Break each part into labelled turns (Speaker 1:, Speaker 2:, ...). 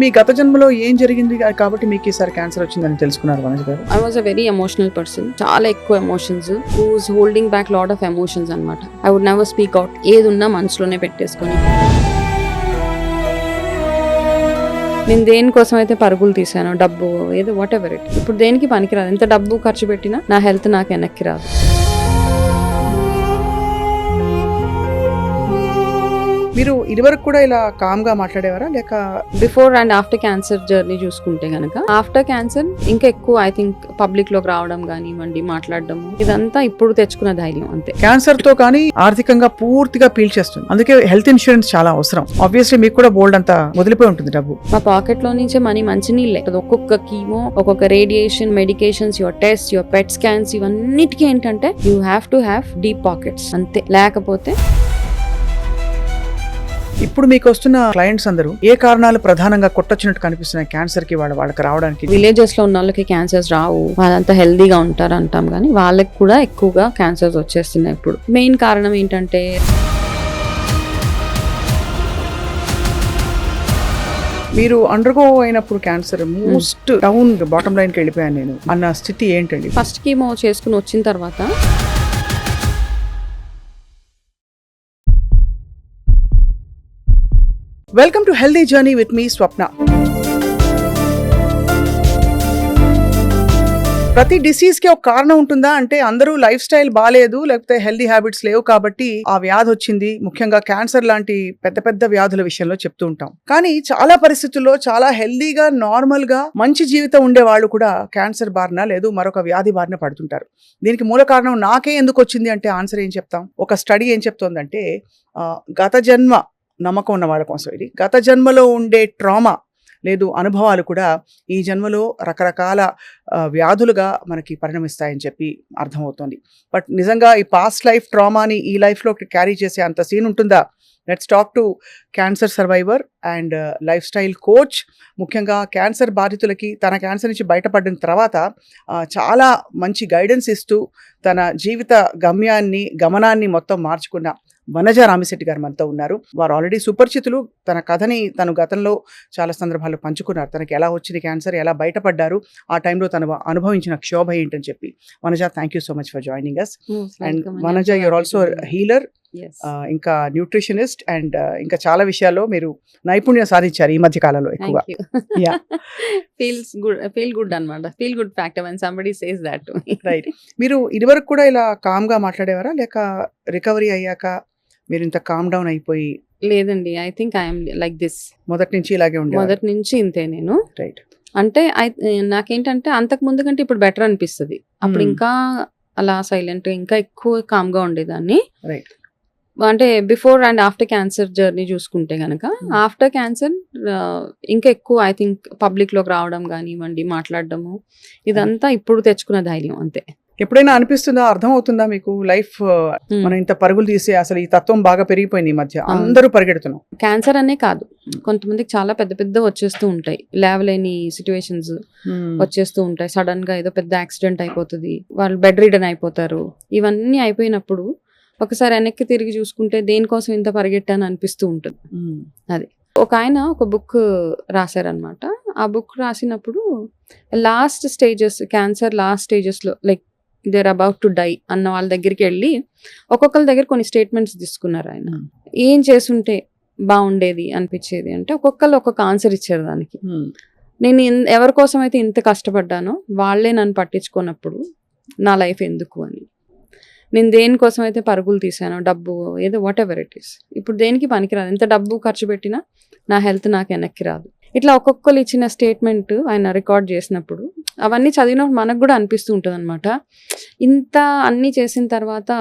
Speaker 1: మీ గత జన్మలో ఏం జరిగింది కాబట్టి మీకు ఈసారి క్యాన్సర్ వచ్చిందని తెలుసుకున్నారు వనజ గారు?
Speaker 2: I was a very emotional person. చాలా ఎక్కువ emotions, who's holding back lot of emotions అన్నమాట. I would never speak out. ఏది ఉన్నా మనసులోనే పెట్టేసుకొని. నేను దేనికోసం అయితే పరుగులు తీసానో, డబ్బు ఏదో వాట్ ఎవర్ ఇట్, ఇప్పుడు దేనికి పనికిరాదు. ఎంత డబ్బు ఖర్చు పెట్టినా నా హెల్త్ నాకు వెనక్కి రాదు.
Speaker 1: మీరు ఇదివరకు కూడా ఇలా కామ్ గా మాట్లాడేవారా లేక?
Speaker 2: Before and after cancer journey చూసుకుంటే గనక, ఆఫ్టర్ క్యాన్సర్ ఇంకా ఎక్కువ ఐ థింక్ పబ్లిక్ లోకి రావడం కానివ్వండి, మాట్లాడడం, ఇదంతా ఇప్పుడు తెచ్చుకున్న ధైర్యం అంతే.
Speaker 1: క్యాన్సర్ తో కానీ ఆర్థికంగా పూర్తిగా పీల్చేస్తుంది, అందుకే హెల్త్ ఇన్సూరెన్స్ చాలా అవసరం. ఆబ్వియస్లీ మీకు కూడా బోల్డ్ అంతా వదిలిపోయి ఉంటుంది డబ్బు.
Speaker 2: మా పాకెట్ లో నుంచే మనీ మంచి నీళ్ళే. ఒక్కొక్క కీమో, ఒక్కొక్క radiation, medications, your test, your PET scans, ఇవన్నిటికీ ఏంటంటే you have to have deep pockets అంతే. లేకపోతే
Speaker 1: ఇప్పుడు మీకు వస్తున్న క్లయింట్స్ అందరూ ఏ కారణాలు ప్రధానంగా కొట్టొచ్చినట్టు కనిపిస్తున్నాయి క్యాన్సర్ కి వాళ్ళకి రావడానికి?
Speaker 2: విలేజెస్ లో ఉన్న వాళ్ళకి క్యాన్సర్స్ రావు, వాళ్ళంతా హెల్దీగా ఉంటారు అంటాం, కానీ వాళ్ళకి కూడా ఎక్కువగా క్యాన్సర్స్ వచ్చేస్తున్నాయి. ఇప్పుడు మెయిన్ కారణం ఏంటంటే
Speaker 1: మీరు అండర్గో అయినప్పుడు cancer most down bottom line కి వెళ్ళిపోయాను నేను అన్న స్థితి ఏంటండి?
Speaker 2: ఫస్ట్ కీమో చేసుకుని వచ్చిన తర్వాత
Speaker 1: welcome to healthy journey with me Swapna. ప్రతి డిసీజ్ కి ఒక కారణం ఉంటుందా అంటే, అందరూ లైఫ్ స్టైల్ బాగాలేదు, లేకపోతే హెల్దీ హ్యాబిట్స్ లేవు కాబట్టి ఆ వ్యాధి వచ్చింది. ముఖ్యంగా క్యాన్సర్ లాంటి పెద్ద పెద్ద వ్యాధుల విషయంలో చెప్తూ ఉంటాం. కానీ చాలా పరిస్థితుల్లో చాలా హెల్దీగా నార్మల్ గా మంచి జీవితం ఉండే వాళ్ళు కూడా క్యాన్సర్ బారిన లేదు మరొక వ్యాధి బారిన పడుతుంటారు. దీనికి మూల కారణం నాకే ఎందుకు వచ్చింది అంటే ఆన్సర్ ఏం చెప్తాం? ఒక స్టడీ ఏం చెప్తోందంటే, గత జన్మ నమ్మకం ఉన్న వాళ్ళ కోసం ఇది. గత జన్మలో ఉండే ట్రామా లేదు అనుభవాలు కూడా ఈ జన్మలో రకరకాల వ్యాధులుగా మనకి పరిణమిస్తాయని చెప్పి అర్థమవుతుంది. బట్ నిజంగా ఈ పాస్ట్ లైఫ్ ట్రామాని ఈ లైఫ్లో క్యారీ చేసే అంత సీన్ ఉంటుందా? Let's talk to cancer survivor and life style coach. ముఖ్యంగా క్యాన్సర్ బాధితులకి తన క్యాన్సర్ నుంచి బయటపడిన తర్వాత చాలా మంచి గైడెన్స్ ఇస్తూ తన జీవిత గమనాన్ని మొత్తం మార్చుకున్న వనజ రామిశెట్టి గారు మనతో ఉన్నారు. వారు ఆల్రెడీ సుపరిచితులు. తన కథని తను గతంలో చాలా సందర్భాల్లో పంచుకున్నారు. తనకి ఎలా వచ్చింది క్యాన్సర్, ఎలా బయటపడ్డారు, ఆ టైంలో తను అనుభవించిన క్షోభ ఏంటని చెప్పి. Vanaja, thank you so much for joining us. And Vanaja, you're also healer, ఇంకా న్యూట్రిషనిస్ట్, అండ్ ఇంకా చాలా విషయాల్లో మీరు నైపుణ్యం సాధించారు ఈ మధ్య కాలంలో ఎక్కువగా.
Speaker 2: ఫీల్ గుడ్ అన్నమాట. Feel good factor when somebody says that to me.
Speaker 1: Right. మీరు ఇదివరకు కూడా ఇలా కామ్ గా మాట్లాడేవారా లేక రికవరీ అయ్యాక మీరు ఇంత కామ్ డౌన్ అయిపోయి?
Speaker 2: లేదండి, I think I'm like this.
Speaker 1: మొదటి నుంచి ఇలాగే ఉండే?
Speaker 2: మొదటి నుంచి ఇంతే నేను.
Speaker 1: రైట్.
Speaker 2: అంటే నాకేంటంటే అంతకు ముందు కంటే ఇప్పుడు బెటర్ అనిపిస్తుంది. అప్పుడు ఇంకా అలా సైలెంట్, ఇంకా ఎక్కువ కామ్ గా ఉండేదాన్ని.
Speaker 1: రైట్.
Speaker 2: అంటే before and after cancer journey చూసుకుంటే గనక, ఆఫ్టర్ క్యాన్సర్ ఇంకా ఎక్కువ ఐ థింక్ పబ్లిక్ లోకి రావడం కానివ్వండి, మాట్లాడడము, ఇదంతా ఇప్పుడు తెచ్చుకున్న ధైర్యం అంతే.
Speaker 1: ఎప్పుడైనా అనిపిస్తుందా, అర్థమవుతుందా మీకు లైఫ్ మనం ఇంత పరుగులు తీసి అసలు ఈ తత్వం బాగా పెరిగిపోయింది ఈ మధ్య, అందరూ పరిగెడుతున్నాం?
Speaker 2: క్యాన్సర్ అనే కాదు, కొంతమందికి చాలా పెద్ద పెద్ద వచ్చేస్తూ ఉంటాయి, లేవలేని సిచ్యువేషన్స్ వచ్చేస్తూ ఉంటాయి. సడన్ గా ఏదో పెద్ద యాక్సిడెంట్ అయిపోతుంది, వాళ్ళు బెడ్ రిడన్ అయిపోతారు. ఇవన్నీ అయిపోయినప్పుడు ఒకసారి వెనక్కి తిరిగి చూసుకుంటే దేనికోసం ఇంత పరిగెట్టాను అనిపిస్తూ ఉంటుంది. అది ఒక ఆయన ఒక బుక్ రాశారనమాట. ఆ బుక్ రాసినప్పుడు లాస్ట్ స్టేజెస్, క్యాన్సర్ లాస్ట్ స్టేజెస్లో, like they're about to die అన్న వాళ్ళ దగ్గరికి వెళ్ళి ఒక్కొక్కరి దగ్గర కొన్ని స్టేట్మెంట్స్ తీసుకున్నారు. ఆయన ఏం చేసుంటే బాగుండేది అనిపించేది అంటే ఒక్కొక్కరు ఒక్కొక్క ఆన్సర్ ఇచ్చారు దానికి. నేను ఎవరి కోసం అయితే ఇంత కష్టపడ్డానో వాళ్ళే నన్ను పట్టించుకున్నప్పుడు నా లైఫ్ ఎందుకు అని. నేను దేనికోసం అయితే పరుగులు తీసానో, డబ్బు ఏదో వాట్ ఎవర్ ఇట్ ఈస్, ఇప్పుడు దేనికి పనికిరాదు. ఎంత డబ్బు ఖర్చు పెట్టినా నా హెల్త్ నాకు వెనక్కి రాదు. ఇట్లా ఒక్కొక్కరు ఇచ్చిన స్టేట్మెంట్ ఆయన రికార్డ్ చేసినప్పుడు అవన్నీ చదివినప్పుడు మనకు కూడా అనిపిస్తూ ఉంటుంది అనమాట. ఇంత అన్నీ చేసిన తర్వాత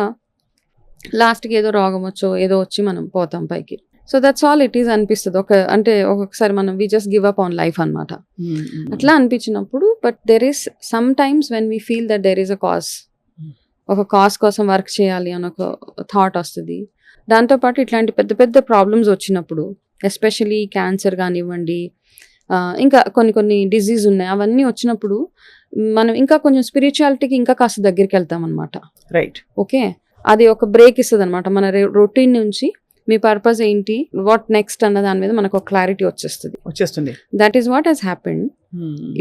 Speaker 2: లాస్ట్కి ఏదో రోగం వచ్చో ఏదో వచ్చి మనం పోతాం పైకి. So that's all it is అనిపిస్తుంది. అంటే ఒక్కొక్కసారి మనం we just give up on life అనమాట. అట్లా అనిపించినప్పుడు, but there is sometimes when we feel that there is a cause, ఒక కాజ్ కోసం వర్క్ చేయాలి అని ఒక థాట్ వస్తుంది. దాంతోపాటు ఇట్లాంటి పెద్ద పెద్ద ప్రాబ్లమ్స్ వచ్చినప్పుడు, ఎస్పెషలీ క్యాన్సర్ కానివ్వండి, ఇంకా కొన్ని డిజీజ్ ఉన్నాయి, అవన్నీ వచ్చినప్పుడు మనం ఇంకా కొంచెం స్పిరిచువాలిటీకి ఇంకా కాస్త దగ్గరికి వెళ్తాం అనమాట.
Speaker 1: రైట్.
Speaker 2: ఓకే, అది ఒక బ్రేక్ ఇస్తుంది అనమాట మన రొటీన్ నుంచి. మీ పర్పస్ ఏంటి, వాట్ నెక్స్ట్ అన్న దాని మీద మనకు ఒక క్లారిటీ వచ్చేస్తుంది. That is what he's happened.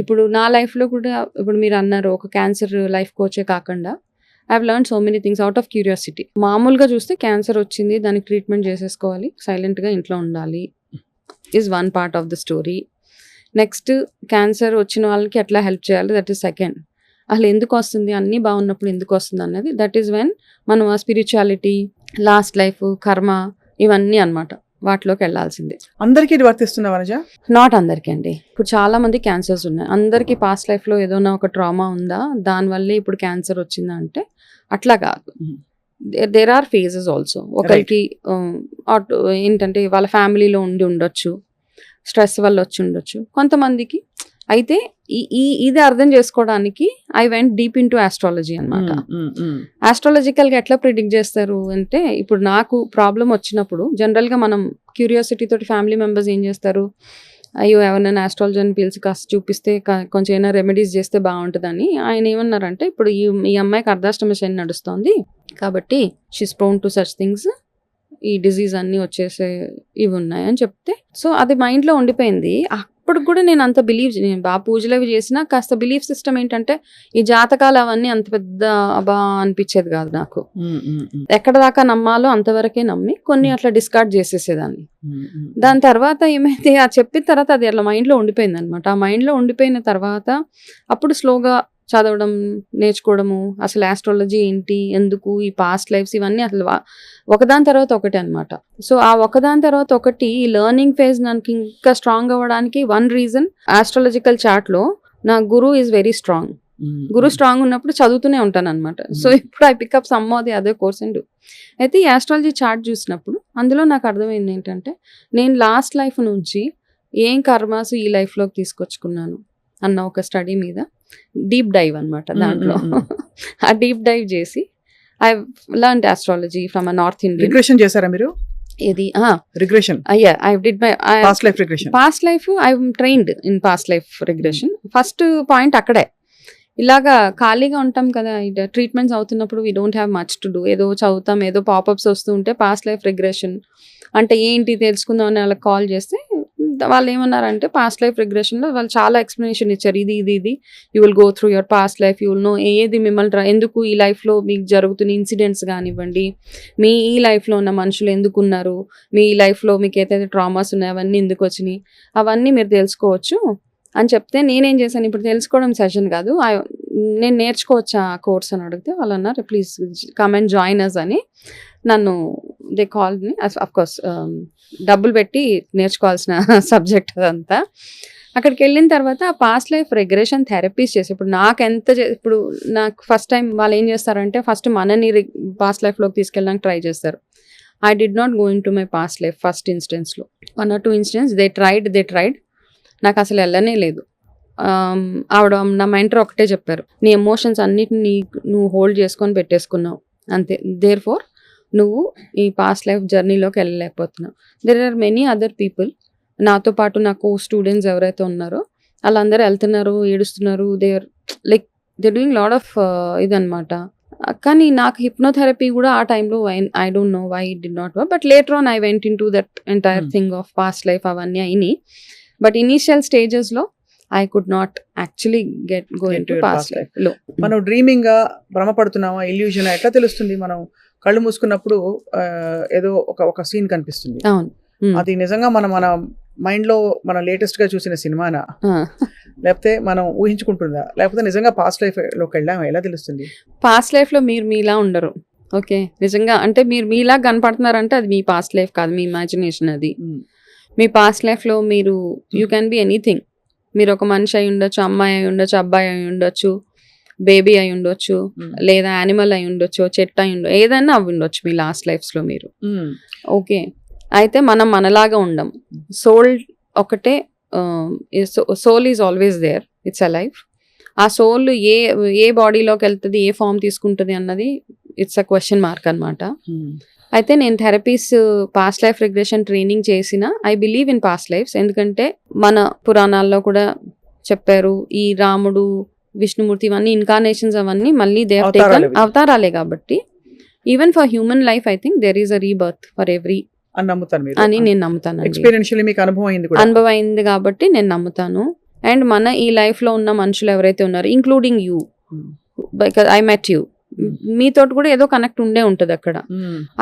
Speaker 2: ఇప్పుడు నా లైఫ్లో కూడా ఇప్పుడు మీరు అన్నారు ఒక క్యాన్సర్ లైఫ్ కోచే కాకుండా I have learn so many things out of curiosity. మామూలుగా చూస్తే క్యాన్సర్ వచ్చింది, దానికి ట్రీట్మెంట్ చేసేసుకోవాలి, సైలెంట్గా ఇంట్లో ఉండాలి is one part of the story. Next cancer వచ్చిన వాళ్ళకి ఎట్లా హెల్ప్ చేయాలి, దట్ ఈస్ సెకండ్. అసలు ఎందుకు వస్తుంది, అన్నీ బాగున్నప్పుడు ఎందుకు వస్తుంది అన్నది, దట్ ఈస్ వెన్ మనం ఆ స్పిరిచువాలిటీ, లాస్ట్ లైఫ్, కర్మ ఇవన్నీ అన్నమాట వాటిలోకి వెళ్ళాల్సిందే.
Speaker 1: అందరికీ ఇది వర్తిస్తుందా వనజ?
Speaker 2: నాట్ అందరికీ అండి. ఇప్పుడు చాలా మంది క్యాన్సర్స్ ఉన్నాయి, అందరికీ పాస్ట్ లైఫ్లో ఏదైనా ఒక ట్రామా ఉందా దానివల్లే ఇప్పుడు క్యాన్సర్ వచ్చిందా అంటే అట్లా కాదు. There are phases also. ఒకరికి ఏంటంటే వాళ్ళ ఫ్యామిలీలో ఉండొచ్చు, స్ట్రెస్ వల్ల వచ్చి ఉండొచ్చు కొంతమందికి. అయితే ఇది అర్థం చేసుకోవడానికి I went deep in to astrology అనమాట. ఆస్ట్రాలజికల్గా ఎట్లా ప్రిడిక్ట్ చేస్తారు అంటే, ఇప్పుడు నాకు ప్రాబ్లం వచ్చినప్పుడు జనరల్గా మనం క్యూరియాసిటీ తోటి ఫ్యామిలీ మెంబర్స్ ఏం చేస్తారు, అయ్యో ఎవరైనా ఆస్ట్రాలజీని పిలిచి కాస్త చూపిస్తే కొంచెం ఏమైనా రెమెడీస్ చేస్తే బాగుంటుందని. ఆయన ఏమన్నారంటే, ఇప్పుడు ఈ అమ్మాయికి అర్ధాష్టమ శని నడుస్తోంది కాబట్టి she's prone to such things, ఈ డిజీజ్ అన్నీ వచ్చేసే ఇవి ఉన్నాయని చెప్తే, సో అది మైండ్లో ఉండిపోయింది. అప్పుడు కూడా నేను అంత నేను బాగా పూజలు అవి చేసినా కాస్త బిలీఫ్ సిస్టమ్ ఏంటంటే ఈ జాతకాలు అవన్నీ అంత పెద్ద అబా అనిపించేది కాదు నాకు. ఎక్కడ దాకా నమ్మాలో అంతవరకే నమ్మి కొన్ని అట్లా డిస్కార్డ్ చేసేసేదాన్ని. దాని తర్వాత ఏమైతే అది చెప్పిన తర్వాత అది అట్లా మైండ్లో ఉండిపోయింది అనమాట. ఆ మైండ్లో ఉండిపోయిన తర్వాత అప్పుడు స్లోగా చదవడం, నేర్చుకోవడము, అసలు ఆస్ట్రాలజీ ఏంటి, ఎందుకు, ఈ పాస్ట్ లైఫ్స్ ఇవన్నీ అసలు ఒకదాని తర్వాత ఒకటి అనమాట. సో ఆ ఒకదాని తర్వాత ఒకటి ఈ లెర్నింగ్ ఫేజ్ నాకు ఇంకా స్ట్రాంగ్ అవ్వడానికి వన్ రీజన్, ఆస్ట్రాలజికల్ చార్ట్లో నా guru is very strong. Guru strong ఉన్నప్పుడు చదువుతూనే ఉంటాను అనమాట. సో ఇప్పుడు I pick up some of the other course and అయితే ఈ ఆస్ట్రాలజీ చార్ట్ చూసినప్పుడు అందులో నాకు అర్థమైంది ఏంటంటే, నేను లాస్ట్ లైఫ్ నుంచి ఏం కర్మాస్ ఈ లైఫ్లోకి తీసుకొచ్చుకున్నాను అన్న ఒక స్టడీ మీద డీప్ డైవ్ అనమాట. దాంట్లో ఆ డీప్ డైవ్ చేసి I learn astrology from north Indian.
Speaker 1: Regression చేశారా మీరు?
Speaker 2: ఇది
Speaker 1: regression?
Speaker 2: I did my
Speaker 1: past life regression.
Speaker 2: Past life I trained in past life regression. First point అక్కడే. ఇలాగా ఖాళీగా ఉంటాం కదా, ట్రీట్మెంట్స్ అవుతున్నప్పుడు we don't have much to do, ఏదో చదువుతాం, ఏదో పాపప్స్ వస్తూ ఉంటే పాస్ట్ లైఫ్ రిగ్రెషన్ అంటే ఏంటి తెలుసుకుందాం అని వాళ్ళకి కాల్ చేస్తే వాళ్ళు ఏమన్నారంటే, పాస్ట్ లైఫ్ రిగ్రెషన్లో వాళ్ళు చాలా ఎక్స్ప్లెనేషన్ ఇచ్చారు. ఇది you will go through your past life, you will know ఏది మిమ్మల్ని ఎందుకు ఈ లైఫ్లో మీకు జరుగుతున్న ఇన్సిడెంట్స్ కానివ్వండి, మీ ఈ లైఫ్లో ఉన్న మనుషులు ఎందుకు ఉన్నారు, మీ లైఫ్లో మీకు ఏదైతే ట్రామాస్ ఉన్నాయో అవన్నీ ఎందుకు వచ్చినాయి, అవన్నీ మీరు తెలుసుకోవచ్చు అని చెప్తే, నేనేం చేశాను, ఇప్పుడు తెలుసుకోవడం సెషన్ కాదు, నేను నేర్చుకోవచ్చా ఆ కోర్స్ అని అడిగితే వాళ్ళు అన్నారు please come and join us అని. నన్ను దే కాల్ మీ, అఫ్కోర్స్ డబ్బులు పెట్టి నేర్చుకోవాల్సిన సబ్జెక్ట్ అదంతా. అక్కడికి వెళ్ళిన తర్వాత పాస్ట్ లైఫ్ రిగ్రెషన్ థెరపీస్ చేసి, ఇప్పుడు నాకు ఫస్ట్ టైం వాళ్ళు ఏం చేస్తారంటే ఫస్ట్ మనని పాస్ట్ లైఫ్లోకి తీసుకెళ్ళడానికి ట్రై చేస్తారు. I did not go into my past life first ఇన్స్టెన్స్లో. 1 or 2 ఇన్స్టెన్స్ దే ట్రైడ్ నాకు అసలు వెళ్ళనే లేదు. ఆవిడ నా మెంటర్ ఒకటే చెప్పారు, నీ ఎమోషన్స్ అన్నిటిని నువ్వు హోల్డ్ చేసుకొని పెట్టేసుకున్నావు అంతే, దేర్ ఫోర్ నువ్వు ఈ పాస్ట్ లైఫ్ జర్నీలోకి వెళ్ళలేకపోతున్నావు. There are many other people, నాతో పాటు నాకు స్టూడెంట్స్ ఎవరైతే ఉన్నారో వాళ్ళందరూ వెళ్తున్నారు, ఏడుస్తున్నారు, దే డూయింగ్ లాట్ ఆఫ్ ఇదనమాట. కానీ నాకు హిప్నోథెరపీ కూడా ఆ టైంలో I don't know why it did not work, but later on I went into that entire thing of past life అవన్నీ అయినాయి. బట్ ఇనీషియల్ స్టేజెస్లో I could not actually go into past life లో.
Speaker 1: మనం dreaming గా భ్రమపడుతున్నామా, illusion ఎట్లా తెలుస్తుంది? మనం కళ్ళు మూసుకున్నప్పుడు ఏదో ఒక సీన్ కనిపిస్తుంది,
Speaker 2: అవును,
Speaker 1: అది నిజంగా మన మైండ్ లో మన లేటెస్ట్ గా చూసిన సినిమానా, లేకపోతే మనం ఊహించుకుంటుందా, లేకపోతే నిజంగా పాస్ట్ లైఫ్ లోకి వెళ్ళామా, ఎలా తెలుస్తుంది?
Speaker 2: పాస్ట్ లైఫ్ లో మీరు మీలా ఉండరు, ఓకే, నిజంగా అంటే మీరు మీలా కనపడుతున్నారంటే అది మీ పాస్ట్ లైఫ్ కాదు, మీ ఇమాజినేషన్. అది మీ పాస్ట్ లైఫ్లో మీరు యూ క్యాన్ బి ఎనీథింగ్. మీరు ఒక మనిషి అయి ఉండొచ్చు, అమ్మాయి అయి ఉండొచ్చు, అబ్బాయి అయి ఉండొచ్చు, బేబీ అయి ఉండొచ్చు, లేదా యానిమల్ అయి ఉండొచ్చు, చెట్టు అయి ఉండొచ్చు, ఏదైనా అవి ఉండొచ్చు మీ లాస్ట్ లైఫ్స్లో మీరు. ఓకే, అయితే మనం మనలాగా ఉండం. సోల్ ఒకటే, soul is always there, it's a life. ఆ సోల్ ఏ బాడీలోకి వెళ్తుంది, ఏ ఫామ్ తీసుకుంటుంది అన్నది ఇట్స్ అ క్వశ్చన్ మార్క్ అనమాట. అయితే నేను therapies past life regression training చేసిన, I believe in past lives. ఎందుకంటే మన పురాణాల్లో కూడా చెప్పారు, ఈ రాముడు, విష్ణుమూర్తి ఇవన్నీ ఇన్కార్నేషన్స్, అవన్నీ మళ్ళీ దే హావ్ టేకన్ అవతారాలే కాబట్టి even for human life I think there is a rebirth for every
Speaker 1: అని నమ్ముతాను మీరు.
Speaker 2: అని నేను నమ్ముతానండి.
Speaker 1: ఎక్స్పీరియన్షియల్లీ మీకు అనుభవం అయింది కూడా.
Speaker 2: అనుభవం అయింది కాబట్టి నేను నమ్ముతాను. అండ్ మన ఈ లైఫ్ లో ఉన్న మనుషులు ఎవరైతే ఉన్నారో, including you, because I met you, మీతో కూడా ఏదో కనెక్ట్ ఉండే ఉంటది అక్కడ.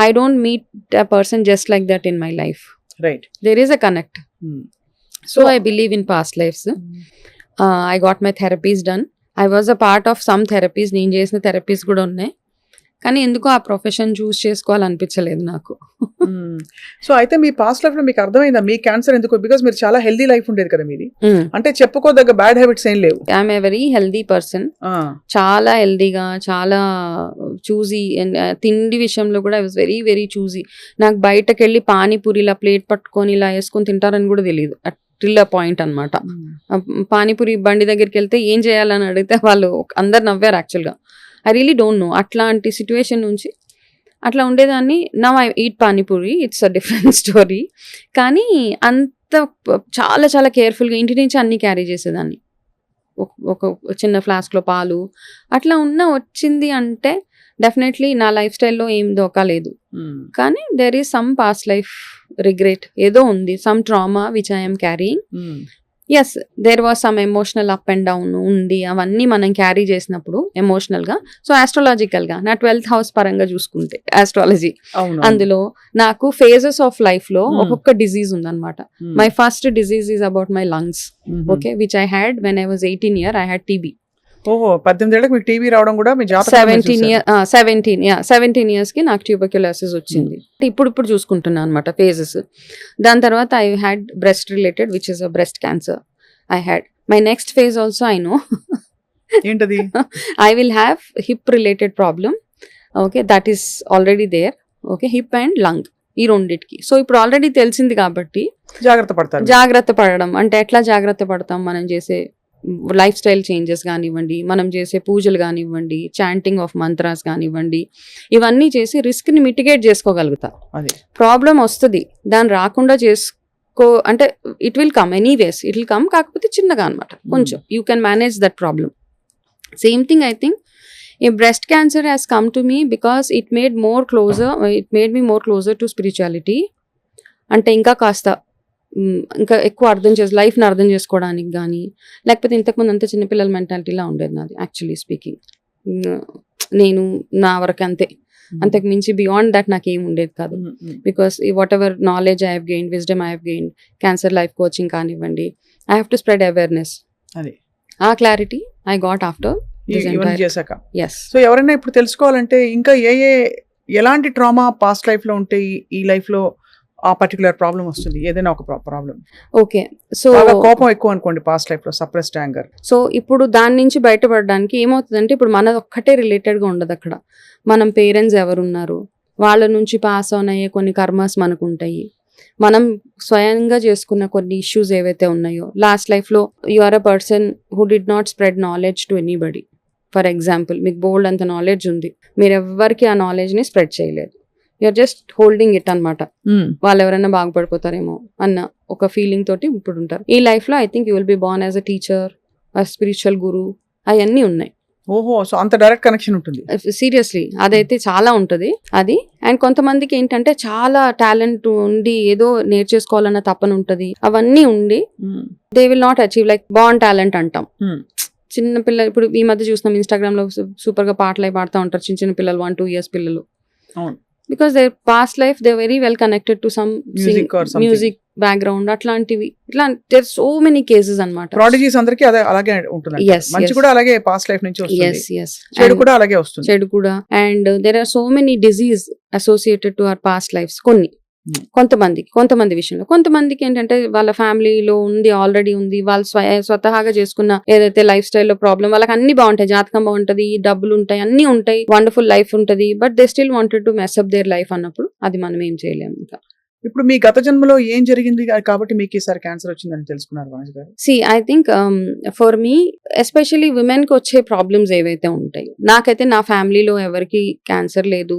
Speaker 2: I don't meet a person just like that in my life.
Speaker 1: Right.
Speaker 2: There is a connect. So I believe in past lifes. I got my therapies done. I was a part of some therapies. నేను చేసిన therapies కూడా ఉన్నాయి. కానీ ఎందుకో ఆ profession చూస్ చేసుకోవాలనిపించలేదు నాకు.
Speaker 1: So అయితే మీ past life లో మీకు అర్థమైందా మీ క్యాన్సర్ ఎందుకు? బికాస్ మీరు చాలా హెల్దీ లైఫ్ ఉండేది కదా మీది. అంటే చెప్పుకోదగ్గ బ్యాడ్ హ్యాబిట్స్ ఏం లేవు.
Speaker 2: I'm a very healthy person. చాలా హెల్దీగా, చాలా చూజీ. తిండి విషయంలో కూడా I was very very choosy. నాకు బయటకు వెళ్ళి పానీపూరి ఇలా ప్లేట్ పట్టుకొని ఇలా వేసుకొని తింటారని కూడా తెలియదు. టిల్ అ పాయింట్ అనమాట. పానీపూరి బండి దగ్గరికి వెళ్తే ఏం చేయాలని అడిగితే వాళ్ళు అందరు నవ్వారు యాక్చువల్గా. I really don't know. అట్లాంటి సిచ్యువేషన్ నుంచి అట్లా ఉండేదాన్ని. Now I eat panipuri, it's a different story. కానీ అంత చాలా చాలా కేర్ఫుల్గా ఇంటి నుంచి అన్నీ క్యారీ చేసేదాన్ని. ఒక చిన్న ఫ్లాస్క్లో పాలు అట్లా వచ్చింది అంటే డెఫినెట్లీ నా లైఫ్ స్టైల్లో ఏం దోకా లేదు. కానీ there is some past life regret, ఏదో ఉంది, some trauma which I'm carrying. Yes, there was some emotional up and down ఉంది. అవన్నీ మనం క్యారీ చేసినప్పుడు ఎమోషనల్గా. సో ఆస్ట్రాలజికల్గా నా 12th హౌస్ పరంగా చూసుకుంటే ఆస్ట్రాలజీ, అందులో నాకు ఫేజెస్ ఆఫ్ లైఫ్లో ఒక్కొక్క డిజీజ్ ఉందన్నమాట. My first disease is about my lungs, okay, which I had when I was 18 years. I had TB.
Speaker 1: ఓహో, 18 ఏళ్ళకి మీకు టీబీ రావడం కూడా మీ జాతకం.
Speaker 2: 17 years కి నాకు ట్యూబర్క్యులోసిస్ వచ్చింది. ఇప్పుడు చూసుకుంటున్నాను అనమాట ఫేజెస్. దాని తర్వాత I had breast related which is a breast cancer. I had my next phase also. I know
Speaker 1: ఏంటది?
Speaker 2: I will have hip related problem. Okay, that is already there. Okay, hip and lung, ఈ రెండిటికి. So ఇప్పుడు already తెలిసింది కాబట్టి జాగ్రత్త పడడం అంటే ఎట్లా జాగ్రత్త పడతాం? మనం చేసే లైఫ్ స్టైల్ చేంజెస్ కానివ్వండి, మనం చేసే పూజలు కానివ్వండి, చాంటింగ్ ఆఫ్ మంత్రాస్ కానివ్వండి, ఇవన్నీ చేసి రిస్క్ని మిటిగేట్ చేసుకోగలుగుతా. ప్రాబ్లం వస్తుంది, దాన్ని రాకుండా అంటే it will come anyways, it will come, కాకపోతే చిన్నగా అనమాట కొంచెం. You can manage that problem. Same thing I think a breast cancer has come to me because it made me more closer to spirituality. అంటే ఇంకా కాస్త ఇంకా ఎక్కువ లైఫ్ని అర్థం చేసుకోవడానికి కానీ, లేకపోతే ఇంతకుముందు అంత చిన్నపిల్లల మెంటాలిటీలా ఉండేది నాది యాక్చువల్లీ స్పీకింగ్. నేను నా వరకు అంతే, అంతకు మించి బియాండ్ దట్ నాకేం ఉండేది కాదు. Because whatever knowledge I have gain, wisdom I have gain, cancer life coaching కానివ్వండి, I have to spread awareness. ఆ క్లారిటీ ఐ గాట్ ఆఫ్టర్
Speaker 1: చేశాక. సో ఎవరైనా ఇప్పుడు తెలుసుకోవాలంటే ఇంకా ఎలాంటి ట్రామా పాస్ట్ లైఫ్ లో ఉంటే ఈ లైఫ్ లో ఆ పర్టికులర్ ప్రాబ్లం వస్తుంది, ఏదైనా ఒక ప్రాబ్లం.
Speaker 2: ఓకే, సో
Speaker 1: కోపం ఎక్కువ అనుకోండి పాస్ట్ లైఫ్ లో, సప్రెస్డ్ యాంగర్.
Speaker 2: సో ఇప్పుడు దాని నుంచి బయటపడడానికి ఏమవుతుందంటే, ఇప్పుడు మనది ఒక్కటే రిలేటెడ్ గా ఉండదు అక్కడ. మనం పేరెంట్స్ ఎవరున్నారు, వాళ్ళ నుంచి పాస్ ఆన్ అయ్యే కొన్ని కర్మస్ మనకు ఉంటాయి. మనం స్వయంగా చేసుకున్న కొన్ని ఇష్యూస్ ఏవైతే ఉన్నాయో లాస్ట్ లైఫ్ లో, you are a person who did not spread knowledge to anybody. For example, మీకు బోల్డ్ అంత నాలెడ్జ్ ఉంది, మీరు ఎవరికి ఆ నాలెడ్జ్ ని స్ప్రెడ్ చేయలేదు. యూఆర్ జస్ట్ హోల్డింగ్ ఇట్ అనమాట. వాళ్ళు ఎవరైనా బాగుపడిపోతారేమో అన్న ఒక ఫీలింగ్ తోటి ఇప్పుడు ఉంటారు. ఈ లైఫ్ లో I think you will be born as a teacher, a spiritual guru, అవన్నీ ఉన్నాయి.
Speaker 1: ఓహో, సో అంత డైరెక్ట్ కనెక్షన్ ఉంటుంది.
Speaker 2: సీరియస్లీ అదైతే చాలా ఉంటుంది అది. అండ్ కొంతమందికి ఏంటంటే చాలా టాలెంట్ ఉండి ఏదో నేర్చేసుకోవాలన్న తపన ఉంటుంది, అవన్నీ ఉండి they will not achieve. Like born talent అంటాం. చిన్న పిల్లలు ఇప్పుడు ఈ మధ్య చూస్తున్నాం ఇన్స్టాగ్రామ్ లో సూపర్ గా పాటలు పాడుతూ ఉంటారు చిన్న పిల్లలు, 1-2 years పిల్లలు. Because there past life they very well connected to some music background, అట్లాంటివి. ఇట్లా దేర్ సో మెనీ కేసెస్ అన్నమాట.
Speaker 1: ప్రాడిజీస్ అందరికీ అలాగే ఉంటుంది. మంచి కూడా అలాగే పాస్ట్ లైఫ్ నుంచి వస్తుంది, చెడు కూడా అలాగే వస్తుంది.
Speaker 2: చెడు కూడా. And there are so many disease associated to our past lifes. కొంతమంది విషయంలో, కొంతమందికి ఏంటంటే వాళ్ళ ఫ్యామిలీలో ఉంది, ఆల్రెడీ ఉంది, వాళ్ళు స్వతహాగా చేసుకున్న ఏదైతే లైఫ్ స్టైల్లో ప్రాబ్లం, వాళ్ళకి అన్ని బాగుంటాయి, జాతకం బాగుంటది, డబ్బులు ఉంటాయి, అన్ని ఉంటాయి, వండర్ఫుల్ లైఫ్ ఉంటది, but they still wanted to mess up their life అన్నప్పుడు అది మనం ఏం చేయలేము. ఇంకా
Speaker 1: ఇప్పుడు మీ గత జన్మలో ఏం జరిగింది కాబట్టి మీకు ఈసారి క్యాన్సర్ వచ్చిందని తెలుసుకున్నారు వనజ గారు?
Speaker 2: I think for me especially women కి వచ్చే ప్రాబ్లమ్స్ ఏవైతే ఉంటాయి, నాకైతే నా ఫ్యామిలీలో ఎవరికి క్యాన్సర్ లేదు,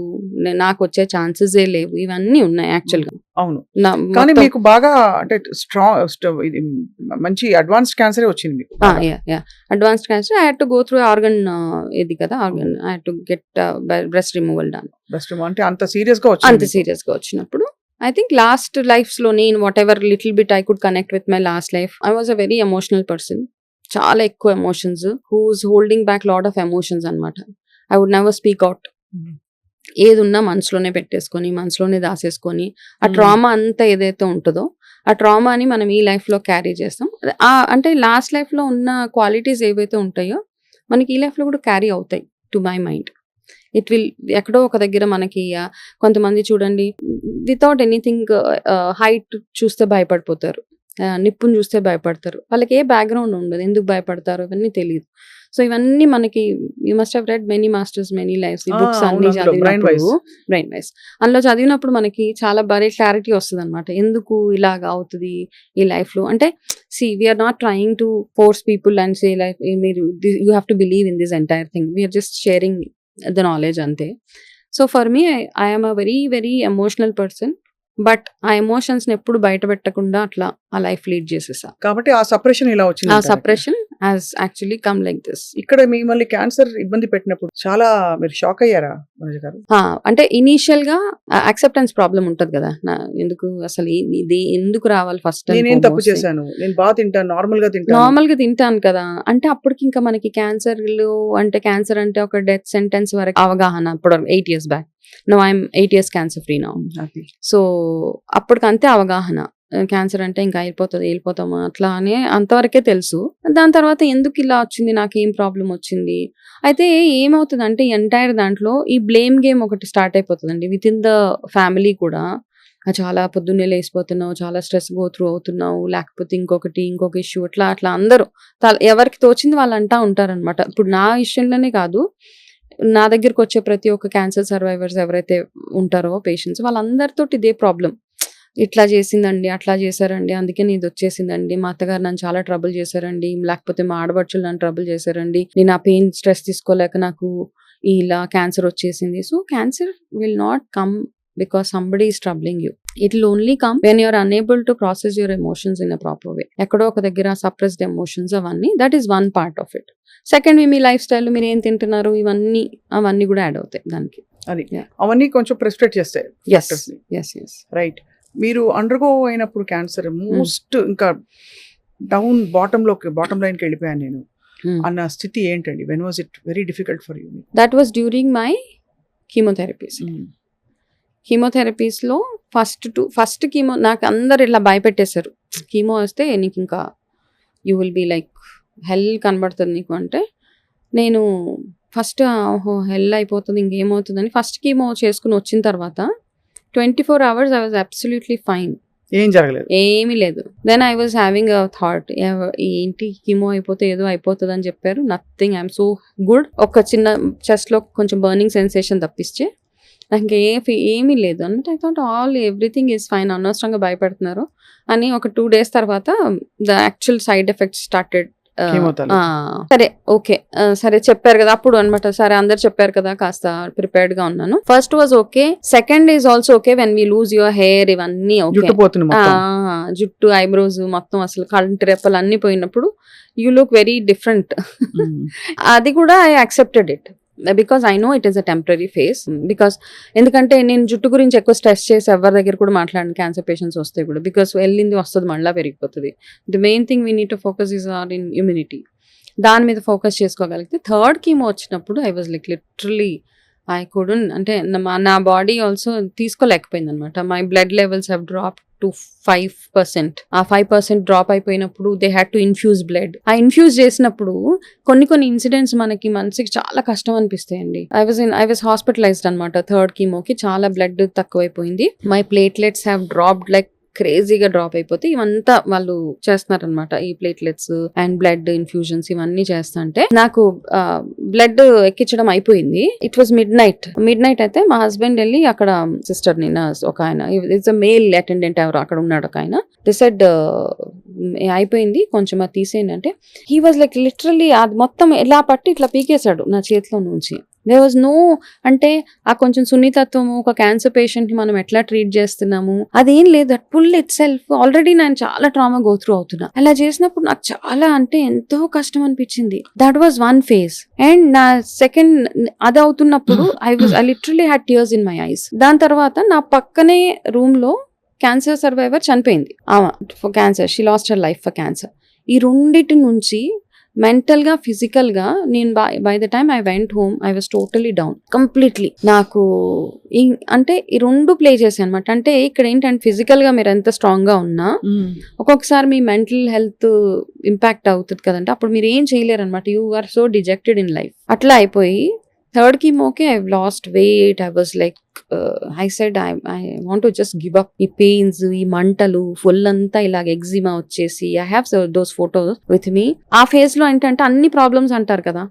Speaker 2: నాకు వచ్చే ఛాన్సెస్ లేవు, ఇవన్నీ ఉన్నాయి యాక్చువల్ గా.
Speaker 1: అవును, కానీ మీకు బాగా అంటే స్ట్రాంగ్ మంచి అడ్వాన్స్డ్ క్యాన్సర్ వచ్చింది మీకు.
Speaker 2: Advanced cancer. I had to go through organ, ఇది కదా organ, I had to get breast removal done.
Speaker 1: Breast removal అంటే అంత సీరియస్ గా వచ్చినప్పుడు
Speaker 2: I think last lives లో నేను whatever little bit I could connect with my last life, I was a very emotional person. చాలా ఎక్కువ emotions, who's holding back lot of emotions అన్నమాట. I would never speak out. ఏది ఉన్నా మనసులోనే పెట్టేసుకొని మనసులోనే దాసేసుకొని ఆ ట్రామా అంతా ఏదైతే ఉంటుందో ఆ ట్రామాని మనం ఈ లైఫ్ లో క్యారీ చేస్తాం. అంటే లాస్ట్ లైఫ్ లో ఉన్న క్వాలిటీస్ ఏవైతే ఉంటాయో మనకి ఈ లైఫ్ లో కూడా క్యారీ అవుతాయి to my mind. It will ఎక్కడో ఒక దగ్గర మనకి కొంతమంది చూడండి వితౌట్ ఎనీథింగ్ హైట్ చూస్తే భయపడిపోతారు, నిప్పుని చూస్తే భయపడతారు, వాళ్ళకి ఏ బ్యాక్గ్రౌండ్ ఉండదు, ఎందుకు భయపడతారు ఇవన్నీ తెలియదు. సో ఇవన్నీ మనకి you must have read many masters many lifes, ఈ బుక్స్ అన్ని చదివినప్పుడు బ్రెయిన్ వైస్ అందులో చదివినప్పుడు మనకి చాలా బాగా క్లారిటీ వస్తుంది అనమాట, ఎందుకు ఇలాగ అవుతుంది ఈ లైఫ్ లో. అంటే see we're not trying to force people and say life మీరు you have to believe in this entire thing, we're just sharing the knowledge అంతే. So for me I am a very very emotional person, but ఆ emotions ని ఎప్పుడు బయట పెట్టకుండా అట్లా ఆ life lead చేసేసా.
Speaker 1: కాబట్టి ఆ సపరేషన్ ఇలా వచ్చింది.
Speaker 2: ఆ separation has actually come like this.
Speaker 1: ఇక్కడ మిమ్మల్ని క్యాన్సర్ ఇబ్బంది పెట్టినప్పుడు చాలా మీరు షాక్ అయ్యారా మనోజ్ గారు?
Speaker 2: అంటే ఇనీషియల్ గా యాక్సెప్టెన్స్ ప్రాబ్లం ఉంటది కదా, ఎందుకు అసలు ఇది ఎందుకు రావాలి, ఫస్ట్
Speaker 1: నేనేం తప్పు చేశాను, నేను బాగా తింటాను, నార్మల్ గా తింటాను
Speaker 2: కదా అంటే అప్పటికి ఇంకా మనకి క్యాన్సర్ అంటే ఒక డెత్ సెంటెన్స్ వరకు అవగాహన. అప్పుడు 8 years back, no I'm 8 years cancer free now. సో అప్పటికి అంతే అవగాహన, క్యాన్సర్ అంటే ఇంకా వెళ్ళిపోతాము అట్లా అని అంతవరకే తెలుసు. దాని తర్వాత ఎందుకు ఇలా వచ్చింది, నాకు ఏం ప్రాబ్లం వచ్చింది. అయితే ఏమవుతుంది అంటే ఎంటైర్ దాంట్లో ఈ బ్లేమ్ గేమ్ ఒకటి స్టార్ట్ అయిపోతుందండి విత్ ఇన్ ద ఫ్యామిలీ కూడా. చాలా పొద్దున్నే లేసిపోతున్నావు, చాలా స్ట్రెస్ గో త్రూ అవుతున్నావు, లేకపోతే ఇంకొక ఇష్యూ, అట్లా అందరూ ఎవరికి తోచింది వాళ్ళు అంటా ఉంటారనమాట. ఇప్పుడు నా విషయంలోనే కాదు, నా దగ్గరకు వచ్చే ప్రతి ఒక్క క్యాన్సర్ సర్వైవర్స్ ఎవరైతే ఉంటారో పేషెంట్స్, వాళ్ళందరితో ఇదే ప్రాబ్లం. ఇట్లా చేసిందండి, అట్లా చేశారండి, అందుకే ఇది వచ్చేసిందండి, మా అత్తగారు నన్ను చాలా ట్రబుల్ చేశారండి, లేకపోతే మా ఆడబడుచులు నన్ను ట్రబుల్ చేశారండి, నేను ఆ పెయిన్ స్ట్రెస్ తీసుకోలేక నాకు ఇలా క్యాన్సర్ వచ్చేసింది. So cancer will not come because somebody is troubling you. It will only come when you are unable to process your emotions in a proper way. ఎక్కడో ఒక దగ్గర suppressed emotions అవన్నీ, that is one part of it. Second me life style, మీరు ఏం తింటున్నారు, అవన్నీ కూడా add అవుతాయి దానికి.
Speaker 1: అది అవన్నీ కొంచెం ప్రెస్క్రైబ్ చేస్తాయి. రైట్. మీరు అండర్గో అయినప్పుడు క్యాన్సర్ మోస్ట్ ఇంకా బాటమ్ లైన్కి వెళ్ళిపోయాను నేను అన్న స్థితి ఏంటండి? When was it very difficult for you?
Speaker 2: That was during my కీమోథెరపీస్లో ఫస్ట్ కీమో నాకు అందరు ఇలా భయపెట్టేశారు, కీమో వస్తే నీకు ఇంకా you will be like hell కనబడుతుంది నీకు అంటే. నేను ఫస్ట్ హెల్ అయిపోతుంది ఇంకేమవుతుందని ఫస్ట్ కీమో చేసుకుని వచ్చిన తర్వాత 24 hours I was absolutely fine.
Speaker 1: ఏం జరగలేదు,
Speaker 2: ఏమీ లేదు. Then I was having a thought, ఏంటి కీమో అయిపోతే ఏదో అయిపోతుంది అని చెప్పారు. Nothing, I'm so good. ఒక చిన్న చెస్ట్లో కొంచెం బర్నింగ్ సెన్సేషన్ తప్పిస్తే నాకు ఏమీ లేదు అన్నమాట. I thought everything is fine, అనవసరంగా భయపడుతున్నారు అని. ఒక 2 days తర్వాత the actual side effects started. సరే ఓకే, సరే చెప్పారు కదా అప్పుడు అనమాట, సరే అందరు చెప్పారు కదా, కాస్త ప్రిపేర్డ్ గా ఉన్నాను. First was okay, second is also okay when we lose your hair, ఇవన్నీ ఓకే, జుట్టు ఐబ్రోస్ మొత్తం అసలు కంటి రెప్పలు అన్ని పోయినప్పుడు యూ లుక్ వెరీ డిఫరెంట్. అది కూడా I accepted it because I know it is a temporary face. Because ఎందుకంటే నేను జుట్టు గురించి ఎక్కువ స్ట్రెస్ చేసి ఎవరి దగ్గర కూడా మాట్లాడిన క్యాన్సర్ పేషెంట్స్ వస్తాయి కూడా, బికాస్ వెళ్ళింది వస్తుంది మళ్ళీ పెరిగిపోతుంది. The main thing we need to focus is are in immunity, దాని మీద ఫోకస్ చేసుకోగలిగితే. థర్డ్ కీమో వచ్చినప్పుడు I was like literally I couldn't, అంటే నా బాడీ ఆల్సో తీసుకోలేకపోయింది అనమాట. My blood levels have drop to 5%. ఆ 5% డ్రాప్ అయిపోయినప్పుడు they had to infuse blood. ఆ ఇన్ఫ్యూజ్ చేసినప్పుడు కొన్ని ఇన్సిడెంట్స్ మనసుకి చాలా కష్టం అనిపిస్తాయండి. ఐ వాజ్ హాస్పిటలైజ్డ్ అనమాట థర్డ్ కీమోకి. చాలా బ్లడ్ తక్కువైపోయింది. My platelets have dropped like క్రేజీగా డ్రాప్ అయిపోతే ఇవంతా వాళ్ళు చేస్తున్నారనమాట, ఈ ప్లేట్లెట్స్ అండ్ బ్లడ్ ఇన్ఫ్యూజన్స్ ఇవన్నీ చేస్తుంటే నాకు బ్లడ్ ఎక్కించడం అయిపోయింది. ఇట్ వాజ్ మిడ్ నైట్ అయితే మా హస్బెండ్ వెళ్ళి అక్కడ సిస్టర్ ని ఒక ఆయన, ఇట్స్ అ మేల్ అటెండెంట్ ఎవరు అక్కడ ఉన్నాడు ఒక ఆయన, డిసైడ్ అయిపోయింది కొంచెం అది తీసేయండి అంటే, హీ వాజ్ లైక్ లిటరల్లీ అది మొత్తం ఎలా పట్టి ఇట్లా పీకేశాడు నా చేతిలో నుంచి. దేర్ వాజ్ నో, అంటే ఆ కొంచెం సున్నితత్వము, ఒక క్యాన్సర్ పేషెంట్ ని మనం ఎట్లా ట్రీట్ చేస్తున్నాము అదేం లేదు. That pull itself, already నేను చాలా ట్రామా గో త్రూ అవుతున్నా. అలా చేసినప్పుడు నాకు చాలా అంటే ఎంతో కష్టం అనిపించింది. That was one phase. And నా సెకండ్ అది అవుతున్నప్పుడు I literally had tears in my eyes. దాని తర్వాత నా పక్కనే రూమ్ లో క్యాన్సర్ సర్వైవర్ చనిపోయింది for cancer, she lost her life for cancer. ఈ రెండిటి నుంచి మెంటల్గా ఫిజికల్గా నేను by the time I went home I was totally down completely. నాకు అంటే ఈ రెండు ప్లే చేశాను అనమాట. అంటే ఇక్కడ ఏంటంటే ఫిజికల్గా మీరు ఎంత స్ట్రాంగ్గా ఉన్నా ఒక్కొక్కసారి మీ మెంటల్ హెల్త్ ఇంపాక్ట్ అవుతుంది కదంటే, అప్పుడు మీరు ఏం చేయలేరు అనమాట. You are so dejected in life. అట్లా అయిపోయి థర్డ్ కీమోకే I lost weight. I was like I said I want to just give up. ఈ పెయిన్స్, ఈ మంటలు, ఫుల్ అంతా ఇలాగ ఎగ్జిమా వచ్చేసి I have those photos with me. ఆ ఫేజ్ లో ఏంటంటే అన్ని ప్రాబ్లమ్స్ అంటారు కదా,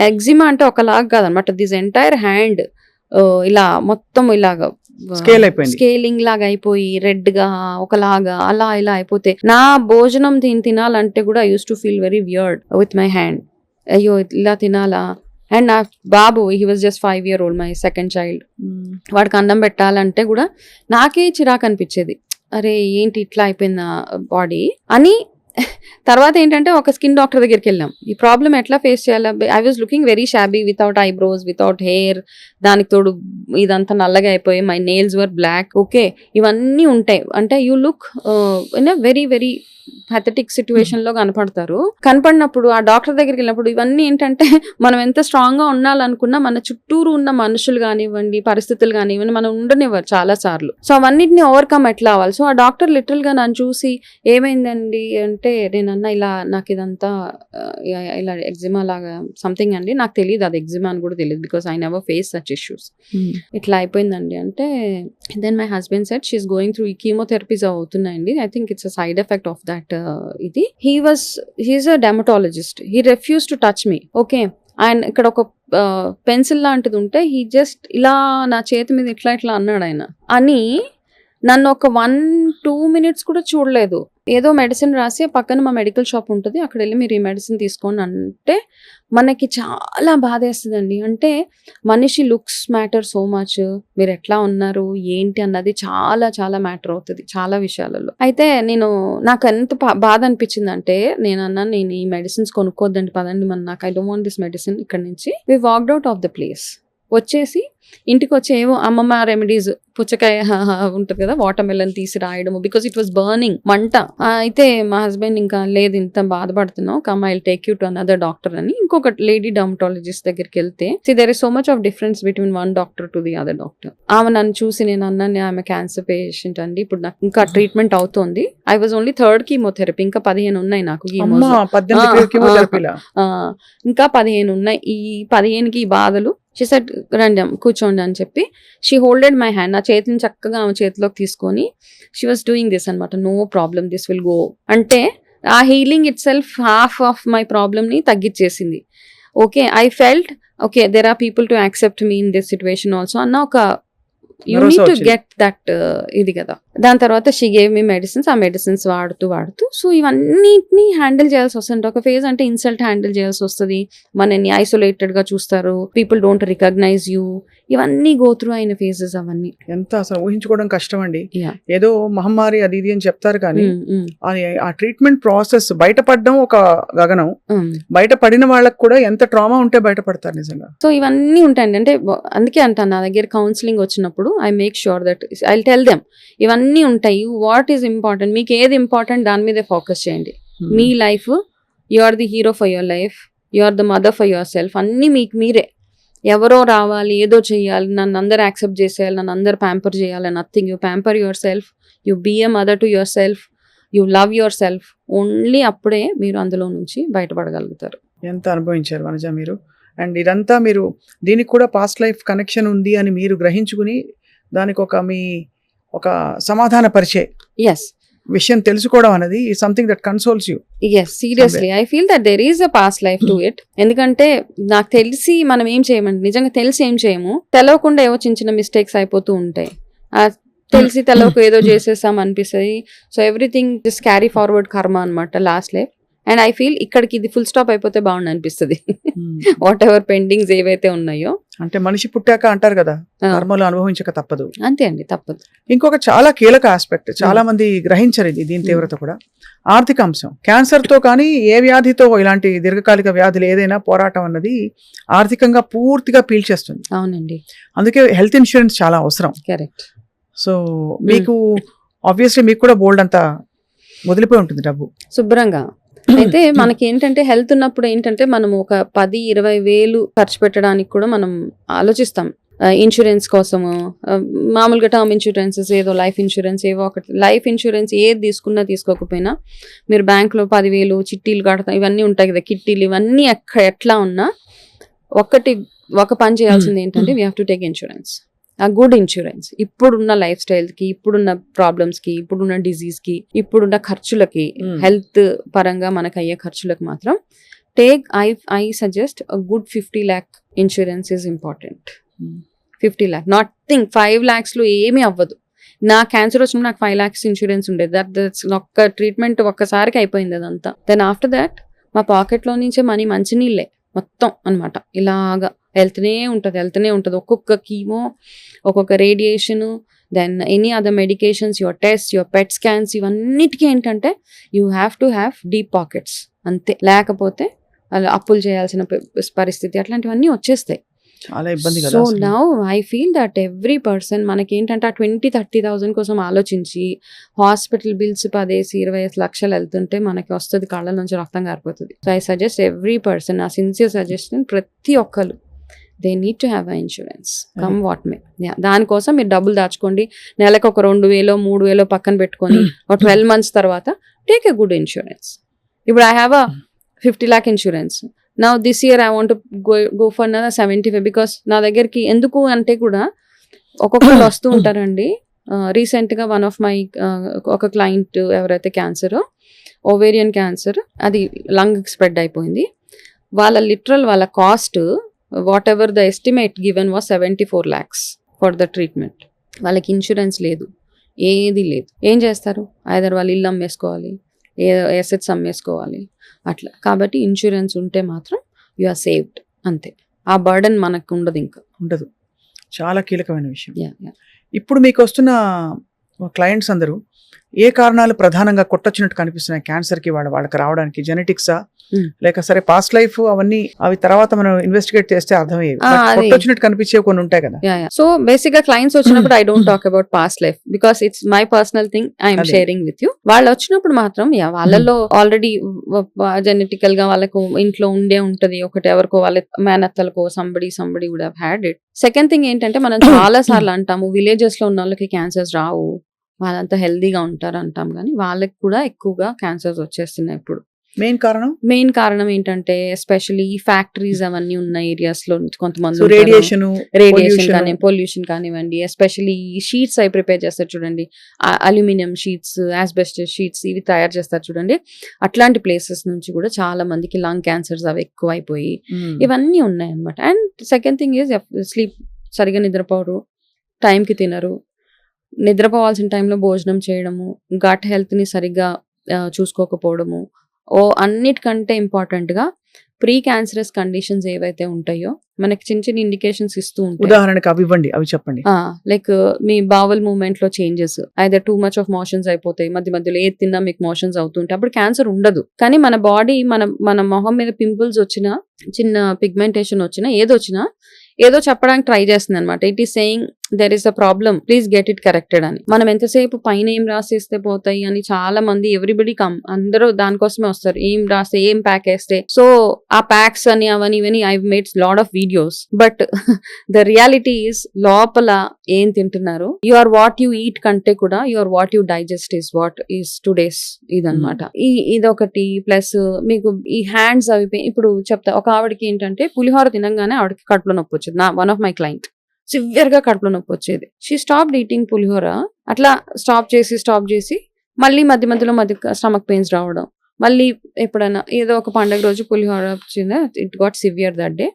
Speaker 2: ఎగ్జిమా అంటే ఒకలాగా కాదనమాట. దిస్ ఎంటైర్ హ్యాండ్ ఇలా మొత్తం ఇలాగ స్కేలింగ్ లాగా అయిపోయి రెడ్ గా ఒకలాగా అలా ఇలా అయిపోతే నా భోజనం తినాలంటే కూడా I use to feel very weird with my hand. అయ్యో ఇలా తినాలా. అండ్ నా బాబు, he was just 5 year old, my second child. వాడికి అన్నం పెట్టాలంటే కూడా నాకే చిరాకు అనిపించేది. అరే ఏంటి ఇట్లా అయిపోయింది బాడీ అని. తర్వాత ఏంటంటే ఒక స్కిన్ డాక్టర్ దగ్గరికి వెళ్ళాం. ఈ ప్రాబ్లం ఎట్లా ఫేస్ చేయాలి. I was looking very shabby, without eyebrows, without hair. దానికి తోడు ఇదంతా నల్లగా అయిపోయి my nails were black. Okay, ఇవన్నీ ఉంటాయి. అంటే you look in a very very pathetic situation లో కనపడినప్పుడు ఆ డాక్టర్ దగ్గరికి వెళ్ళినప్పుడు ఇవన్నీ ఏంటంటే మనం ఎంత స్ట్రాంగ్ గా ఉండాలనుకున్నా మన చుట్టూరు ఉన్న మనుషులు కానివ్వండి, పరిస్థితులు కానివ్వండి, మనం ఉండనివ్వరు చాలా సార్లు. సో అవన్నిటిని ఓవర్కమ్ ఎట్లా అవ్వాలి. సో ఆ డాక్టర్ లిటరల్ గా నన్ను చూసి ఏమైందండి అంటే, నేనన్నా ఇలా నాకు ఇదంతా ఇలా ఎగ్జిమా లాగా సంథింగ్ అండి, నాకు తెలియదు అది ఎగ్జిమా అని కూడా తెలియదు, because I never face such issues. ఇట్లా అయిపోయిందండి అంటే, then my husband said she's going through chemotherapies అవుతున్నాయండి, I think it's a side effect of that. ఇది he's a dermatologist. He refuse to touch me. Okay, ఆయన ఇక్కడ ఒక pencil లాంటిది ఉంటే హీ జస్ట్ ఇలా నా చేతి మీద ఇట్లా ఇట్లా అన్నాడు ఆయన. అని నన్ను ఒక 1-2 minutes కూడా చూడలేదు. ఏదో మెడిసిన్ రాసి పక్కన మా మెడికల్ షాప్ ఉంటుంది, అక్కడ వెళ్ళి మీరు ఈ మెడిసిన్ తీసుకోండి అంటే మనకి చాలా బాధ వేస్తుందండి. అంటే మనిషి లుక్స్ మ్యాటర్ సో మచ్, మీరు ఎట్లా ఉన్నారు ఏంటి అన్నది చాలా చాలా మ్యాటర్ అవుతుంది చాలా విషయాలలో. అయితే నాకు ఎంత బాధ అనిపించింది అంటే, నేను అన్నాను నేను ఈ మెడిసిన్స్ కొనుక్కోద్దండి పదండి నాకు I don't want this medicine ఇక్కడ నుంచి. We walked out of the place. వచ్చేసి ఇంటికి వచ్చి ఏమో అమ్మమ్మ రెమెడీస్, పుచ్చకాయ ఉంటుంది కదా, వాటర్ మెలన్ తీసి రాయడము, బికాస్ ఇట్ వాస్ బర్నింగ్, మంట. అయితే మా హస్బెండ్ ఇంకా లేదు ఇంత బాధపడుతున్నావు, come I will take you to another doctor అని ఇంకొక లేడీ డర్మటాలజిస్ట్ దగ్గరికి వెళ్తే, there is so much of difference between one doctor to the other doctor. ఆమె నన్ను చూసి, నేను అన్నాను ఆమె క్యాన్సర్ పేషెంట్ అండి, ఇప్పుడు నాకు ఇంకా ట్రీట్మెంట్ అవుతోంది, I was only 3rd chemotherapy, ఇంకా 15 ఉన్నాయి నాకు ఇంకా 15 ఉన్నాయి. ఈ 15కి ఈ బాధలు. షీ సెడ్ రండి కూర్చోండి అని చెప్పి షీ హోల్డెడ్ మై హ్యాండ్. నా చేతిని చక్కగా ఆమె చేతిలోకి తీసుకొని షీ వాస్ డూయింగ్ దిస్ అనమాట. No problem, this will go అంటే ఆ healing itself half of my ప్రాబ్లమ్ని తగ్గించేసింది. Okay, I felt okay there are people to accept me in this situation also అన్న ఒక you need to get that ఇది కదా. దాని తర్వాత షీ గేవ్ మీ మెడిసిన్స్. ఆ మెడిసిన్స్ వాడుతూ సో ఇవన్నిటిని హ్యాండిల్ చేయాల్సి వస్తుంది. ఒక ఫేజ్ అంటే ఇన్సల్ట్ హ్యాండిల్ చేయాల్సి వస్తుంది, మనని ఐసోలేటెడ్ గా చూస్తారు, పీపుల్ డోంట్ రికగ్నైజ్ యూ, ఇవన్నీ గో త్రూ అయిన ఫేజెస్. అవన్నీ ఎంత
Speaker 1: అసలు ఊహించుకోవడం కష్టం అండి. ఏదో మహమ్మారి అది ఇది అని చెప్తారు కానీ ఆ ట్రీట్మెంట్ ప్రాసెస్ బయటపడడం ఒక గగనం. బయటపడిన వాళ్ళకి కూడా ఎంత ట్రామా ఉంటే బయటపడతారు నిజంగా.
Speaker 2: సో ఇవన్నీ ఉంటాయండి. అంటే అందుకే అంటాను, నా దగ్గర కౌన్సిలింగ్ వచ్చినప్పుడు I make sure that I tell them ఇవన్నీ ఉంటాయి, వాట్ ఈస్ ఇంపార్టెంట్, మీకు ఏది ఇంపార్టెంట్ దాని మీదే ఫోకస్ చేయండి. మీ life, you are the hero for your life, you are the mother for yourself. అన్నీ మీకు మీరే. ఎవరో రావాలి, ఏదో చేయాలి, నన్ను అందరు యాక్సెప్ట్ చేసేయాలి, నన్ను అందరు ప్యాంపర్ చేయాలి, nothing. You pamper yourself, you be a mother to yourself, you love yourself. Only అప్పుడే మీరు అందులో నుంచి బయటపడగలుగుతారు.
Speaker 1: ఎంత అనుభవించారు వనజ మీరు. అండ్ ఇదంతా మీరు దీనికి కూడా పాస్ట్ లైఫ్ కనెక్షన్ ఉంది అని మీరు గ్రహించుకుని దానికి ఒక సమాధాన పరిచే విషయం తెలుసుకోవడం అనేది something that consoles you.
Speaker 2: Yes, seriously I feel that there is a past life to it. ఎందుకంటే నాకు తెలిసి మనం ఏం చేయమండి, నిజంగా తెలిసి ఏం చేయము, తెలవకుండా ఏవో చిన్న చిన్న మిస్టేక్స్ అయిపోతూ ఉంటాయి. తెలిసి తెలవకు ఏదో చేసేసాం అనిపిస్తుంది. So everything just carry forward కర్మ అనమాట last life. And I feel ఇక్కడికి ఇది ఫుల్ స్టాప్ అయిపోతే బాగుంది అనిపిస్తుంది. వాట్ ఎవర్ పెండింగ్స్ ఏవైతే ఉన్నాయో, అంటే
Speaker 1: మనిషి పుట్టాక అంటారు కదా, కర్మలు అనుభవించక తప్పదు.
Speaker 2: అంతే అండి, తప్పదు.
Speaker 1: ఇంకొక చాలా కీలక ఆస్పెక్ట్, చాలా మంది గ్రహించరు ఇది, దీని తీవ్రత కూడా. ఆర్థిక అంశం. క్యాన్సర్ తో కానీ ఏ వ్యాధితో, ఇలాంటి దీర్ఘకాలిక వ్యాధులు ఏదైనా పోరాటం అన్నది ఆర్థికంగా పూర్తిగా పీల్చేస్తుంది.
Speaker 2: అవునండి,
Speaker 1: అందుకే హెల్త్ ఇన్సూరెన్స్ చాలా అవసరం.
Speaker 2: కరెక్ట్.
Speaker 1: సో మీకు ఆబ్వియస్లీ మీకు కూడా బోల్డ్ అంతా వదిలిపోయి ఉంటుంది డబ్బు.
Speaker 2: శుభ్రంగా. అయితే మనకి ఏంటంటే హెల్త్ ఉన్నప్పుడు ఏంటంటే మనం ఒక 10-20 వేలు ఖర్చు పెట్టడానికి కూడా మనం ఆలోచిస్తాం. ఇన్సూరెన్స్ కోసము, మామూలుగా టర్మ్ ఇన్సూరెన్సెస్, ఏదో లైఫ్ ఇన్సూరెన్స్, ఏవో ఒకటి. లైఫ్ ఇన్సూరెన్స్ ఏది తీసుకున్నా తీసుకోకపోయినా మీరు బ్యాంక్లో 10,000 చిట్టీలు కడతాం, ఇవన్నీ ఉంటాయి కదా, కిట్టీలు, ఇవన్నీ ఎట్లా ఉన్నా ఒక పని చేయాల్సింది ఏంటంటే we have to take insurance, ఆ గుడ్ ఇన్సూరెన్స్. ఇప్పుడున్న లైఫ్ స్టైల్కి, ఇప్పుడున్న ప్రాబ్లమ్స్కి, ఇప్పుడున్న డిజీజ్కి, ఇప్పుడున్న ఖర్చులకి, హెల్త్ పరంగా మనకు అయ్యే ఖర్చులకు మాత్రం I suggest a good 50 lakh insurance is important. 50 lakh, NATing 5 lakhsలో ఏమీ అవ్వదు. నా క్యాన్సర్ వచ్చినప్పుడు నాకు 5 lakhs ఇన్సూరెన్స్ ఉండేది. దట్స్ ఒక్క ట్రీట్మెంట్ ఒక్కసారికి అయిపోయింది అదంతా. దెన్ ఆఫ్టర్ దాట్ మా పాకెట్లో నుంచే మనీ మంచినీళ్ళే మొత్తం అనమాట. ఇలాగా వెళ్తూనే ఉంటుంది. ఒక్కొక్క కీమో, ఒక్కొక్క radiation, then any other medications, your test, your PET scans, ఇవన్నిటికీ ఏంటంటే you have to have deep pockets అంతే. లేకపోతే అలా అప్పులు చేయాల్సిన పరిస్థితి, అట్లాంటివన్నీ వచ్చేస్తాయి.
Speaker 1: చాలా ఇబ్బంది కదా.
Speaker 2: So now I feel that every person మనకేంటంటే ఆ 20,000-30,000 కోసం ఆలోచించి హాస్పిటల్ బిల్స్ 10-20 లక్షలు వెళ్తుంటే మనకి వస్తుంది, కళ్ళ నుంచి రక్తం కారిపోతుంది. So I suggest every person, నా సిన్సియర్ సజెషన్, ప్రతి ఒక్కరు they need to have a insurance come what may. దానికోసం మీరు డబ్బులు దాచుకోండి, నెలకు ఒక 2,000-3,000 పక్కన పెట్టుకొని ఒక 12 months తర్వాత టేక్ ఎ గుడ్ ఇన్సూరెన్స్. ఇప్పుడు I have a 50 lakh insurance. Now this year I want to go for another 75 because నా దగ్గరికి ఎందుకు అంటే కూడా ఒక్కొక్కరు వస్తూ ఉంటారండి. రీసెంట్గా వన్ ఆఫ్ మై ఒక క్లయింట్ ఎవరైతే క్యాన్సర్, ఓవేరియన్ క్యాన్సర్, అది లంగ్ స్ప్రెడ్ అయిపోయింది. వాళ్ళ cost what ever the estimate given was 74 lakhs for the treatment. వాళ్ళకి ఇన్సూరెన్స్ లేదు, ఏది లేదు. ఏం చేస్తారు? ఐదర్ వాళ్ళు ఇల్లు అమ్మేసుకోవాలి, ఎసెట్స్ అమ్మేసుకోవాలి, అట్లా. కాబట్టి ఇన్సూరెన్స్ ఉంటే మాత్రం యు ఆర్ సేవ్డ్ అంతే. ఆ బర్డన్ మనకు ఉండదు.
Speaker 1: చాలా కీలకమైన విషయం.
Speaker 2: Yeah.
Speaker 1: ఇప్పుడు మీకు వస్తున్న క్లయింట్స్ అందరూ ఏ కారణాలు ప్రధానంగా కొట్టొచ్చినట్టు కనిపిస్తున్నాయి క్యాన్సర్కి? వాళ్ళకి రావడానికి జెనెటిక్సా, లేక సరే పాస్ట్ లైఫ్, అవి తర్వాత మనం ఇన్వెస్టిగేట్ చేస్తే అర్థమయ్యేవి. కొట్టొచ్చినట్టు కనిపించే కొన్ని ఉంటాయి కదా.
Speaker 2: సో బేసిక్ గా క్లయింట్స్ వచ్చినప్పుడు I don't talk about past life because it's my personal thing, I'm sharing with you. వాళ్ళు వచ్చినప్పుడు మాత్రం వాళ్ళలో ఆల్రెడీ జెనెటికల్ గా వాళ్ళకు ఇంట్లో ఉండే ఉంటది ఒకటి, ఎవరికో వాళ్ళ మేనత్తలకో somebody would have had it. Second thing ఏంటంటే మనం చాలా సార్లు అంటాము విలేజెస్ లో ఉన్న వాళ్ళకి క్యాన్సర్స్ రావు, వాళ్ళంతా హెల్దీగా ఉంటారు అంటాం, కానీ వాళ్ళకి కూడా ఎక్కువగా క్యాన్సర్స్ వచ్చేస్తున్నాయి ఇప్పుడు. మెయిన్ కారణం ఏంటంటే ఎస్పెషల్లీ ఈ ఫ్యాక్టరీస్ అవన్నీ ఉన్న ఏరియాస్ లో కొంతమంది రేడియేషన్ కానీ పొల్యూషన్ కానివ్వండి, ఎస్పెషల్లీ ఈ షీట్స్ అవి ప్రిపేర్ చేస్తారు చూడండి, అల్యూమినియం షీట్స్, ఆస్బెస్టస్ షీట్స్, ఇవి తయారు చేస్తారు చూడండి. అట్లాంటి ప్లేసెస్ నుంచి కూడా చాలా మందికి లంగ్ క్యాన్సర్స్ అవి ఎక్కువ అయిపోయి ఇవన్నీ ఉన్నాయి అనమాట. And second thing is sleep, సరిగా నిద్రపోరు, టైంకి తినరు, నిద్రపోవాల్సిన టైంలో భోజనం చేయడము, గట్ హెల్త్ని సరిగ్గా చూసుకోకపోవడము, అన్నిటికంటే ఇంపార్టెంట్గా ప్రీ క్యాన్సరస్ కండిషన్స్ ఏవైతే ఉంటాయో మనకి చిన్న ఇండికేషన్స్ ఇస్తూ ఉంటాయి.
Speaker 1: ఉదాహరణకు అవి ఇవ్వండి, అవి చెప్పండి.
Speaker 2: లైక్ మీ బావల్ మూవ్మెంట్ లో changes, either too much of motions అయిపోతాయి, మధ్యలో ఏది తిన్నా మీకు మోషన్స్ అవుతుంటాయి, అప్పుడు క్యాన్సర్ ఉండదు. కానీ మన బాడీ మన మొహం మీద పింపుల్స్ వచ్చినా, చిన్న పిగ్మెంటేషన్ వచ్చినా, ఏదో చెప్పడానికి ట్రై చేస్తుంది అనమాట. It is saying there is a problem, please get it corrected అని. మనం ఎంతసేపు పైన ఏం రాసేస్తే పోతాయి అని చాలా మంది, ఎవ్రీబడి అందరూ దానికోసమే వస్తారు, ఏం రాస్తే, ఏం ప్యాక్ వేస్తే. సో ఆ ప్యాక్స్ అని అవని ఇవని I made lot of videos, but the reality is లోపల ఏం తింటున్నారు, you are what you eat కంటే కూడా you are what you digest is what is today's ఇదనమాట. ఇదొకటి. ప్లస్ మీకు ఈ హ్యాండ్స్ అవి, ఇప్పుడు చెప్తా, ఒక ఆవిడకి ఏంటంటే పులిహోర తినంగానే ఆవిడకి కడుపులో నొప్పి వచ్చేది. One of my client severe గా కడుపులో నొప్పి వచ్చేది. షీ స్టాప్ ఈటింగ్ పులిహోర. అట్లా స్టాప్ చేసి మళ్ళీ మధ్యలో స్టమక్ పెయిన్స్ రావడం, మళ్ళీ ఎప్పుడైనా ఏదో ఒక పండుగ రోజు పులిహోర వచ్చిందా, it got severe that day.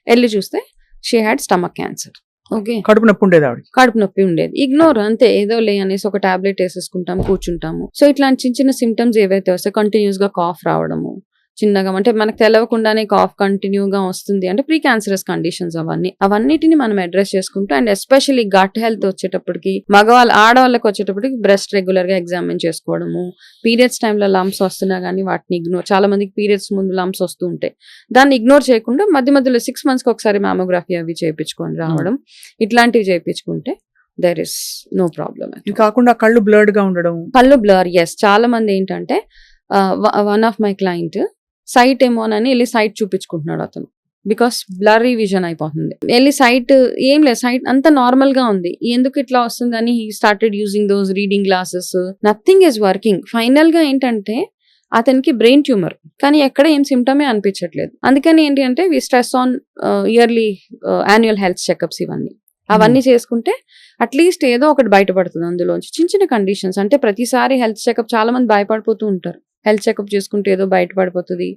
Speaker 2: వెళ్ళి చూస్తే she had stomach cancer. Okay, కడుపు నొప్పి ఉండేది. ఇగ్నోర్ అంతే, ఏదో లే అనేసి ఒక టాబ్లెట్ వేసేసుకుంటాం, కూర్చుంటాము. సో ఇట్లాంటి చిన్న సిమ్టమ్స్ ఏవైతే వస్తాయి, కంటిన్యూస్ గా కాఫ్ రావడము, చిన్నగా, అంటే మనకు తెలవకుండానే కాఫ్ కంటిన్యూగా వస్తుంది అంటే ప్రీ క్యాన్సరస్ కండిషన్స్ అవన్నిటిని మనం అడ్రస్ చేసుకుంటూ, అండ్ ఎస్పెషల్లీ గట్ హెల్త్ వచ్చేటప్పటికి, ఆడవాళ్ళకి వచ్చేటప్పటికి బ్రెస్ట్ రెగ్యులర్ గా ఎగ్జామిన్ చేసుకోవడము, పీరియడ్స్ టైంలో లంప్స్ వస్తున్నా కానీ వాటిని ఇగ్నోర్, చాలా మందికి పీరియడ్స్ ముందు లంప్స్ వస్తూ ఉంటాయి, దాన్ని ఇగ్నోర్ చేయకుండా మధ్యలో 6 months ఒకసారి మామోగ్రఫీ అవి చేయించుకొని రావడం, ఇట్లాంటివి చేయించుకుంటే దెర్ ఇస్ నో ప్రాబ్లమ్.
Speaker 1: ఇది కాకుండా కళ్ళు బ్లర్డ్ గా ఉండడం,
Speaker 2: కళ్ళు బ్లర్, ఎస్. చాలా మంది ఏంటంటే one of my client site ఏమోనని వెళ్ళి సైట్ చూపించుకుంటున్నాడు అతను, బికాస్ బ్లర్రీ విజన్ అయిపోతుంది. వెళ్ళి సైట్ ఏం లేదు, సైట్ అంతా నార్మల్ గా ఉంది, ఎందుకు ఇట్లా వస్తుందని he started using those reading glasses. Nothing is working. Final గా ఏంటంటే అతనికి బ్రెయిన్ ట్యూమర్, కానీ ఎక్కడ ఏం సిమ్టమే అనిపించట్లేదు. అందుకని ఏంటి అంటే we stress on yearly annual health checkups, అవన్నీ చేసుకుంటే అట్లీస్ట్ ఏదో ఒకటి బయటపడుతుంది అందులోంచి. చిన్న చిన్న కండిషన్స్ అంటే ప్రతిసారి హెల్త్ చెకప్ చాలా మంది భయపడిపోతూ ఉంటారు, హెల్త్ చెకప్ చేసుకుంటే ఏదో బయటపడిపోతుంది,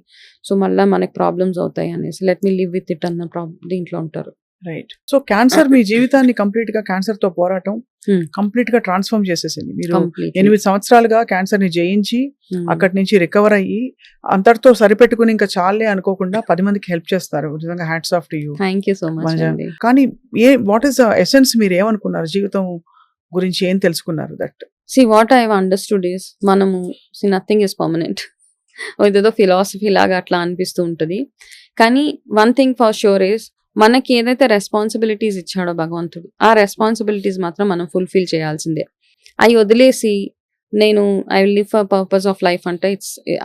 Speaker 2: సో మళ్ళీ మనకి ప్రాబ్లమ్స్ అవుతాయి అనేసి let me live with it అన్న దీంట్లో ఉంటారు.
Speaker 1: రైట్. సో క్యాన్సర్ మీ జీవితాన్ని కంప్లీట్ గా, క్యాన్సర్ తో పోరాటం కంప్లీట్ గా ట్రాన్స్ఫార్మ్ చేసేసింది. మీరు 8 సంవత్సరాలుగా క్యాన్సర్ ని జయించి అక్కడి నుంచి రికవర్ అయ్యి అంతటితో సరిపెట్టుకుని ఇంకా చాలే అనుకోకుండా 10 మందికి హెల్ప్ చేస్తారు. నిజంగా hats off to you.
Speaker 2: Thank you so much అండి.
Speaker 1: కానీ వాట్ ఈస్ ద ఎసెన్స్, మీరు ఏమనుకున్నారు జీవితం గురించి, ఏం తెలుసుకున్నారు? That
Speaker 2: See, what I've understood is మనము nothing is permanent. ఇదేదో ఫిలాసఫీ లాగా అట్లా అనిపిస్తూ ఉంటుంది, కానీ one thing for sure is మనకి ఏదైతే రెస్పాన్సిబిలిటీస్ ఇచ్చాడో భగవంతుడు, ఆ రెస్పాన్సిబిలిటీస్ మాత్రం మనం ఫుల్ఫిల్ చేయాల్సిందే. అవి వదిలేసి నేను I will live for purpose of life అంటే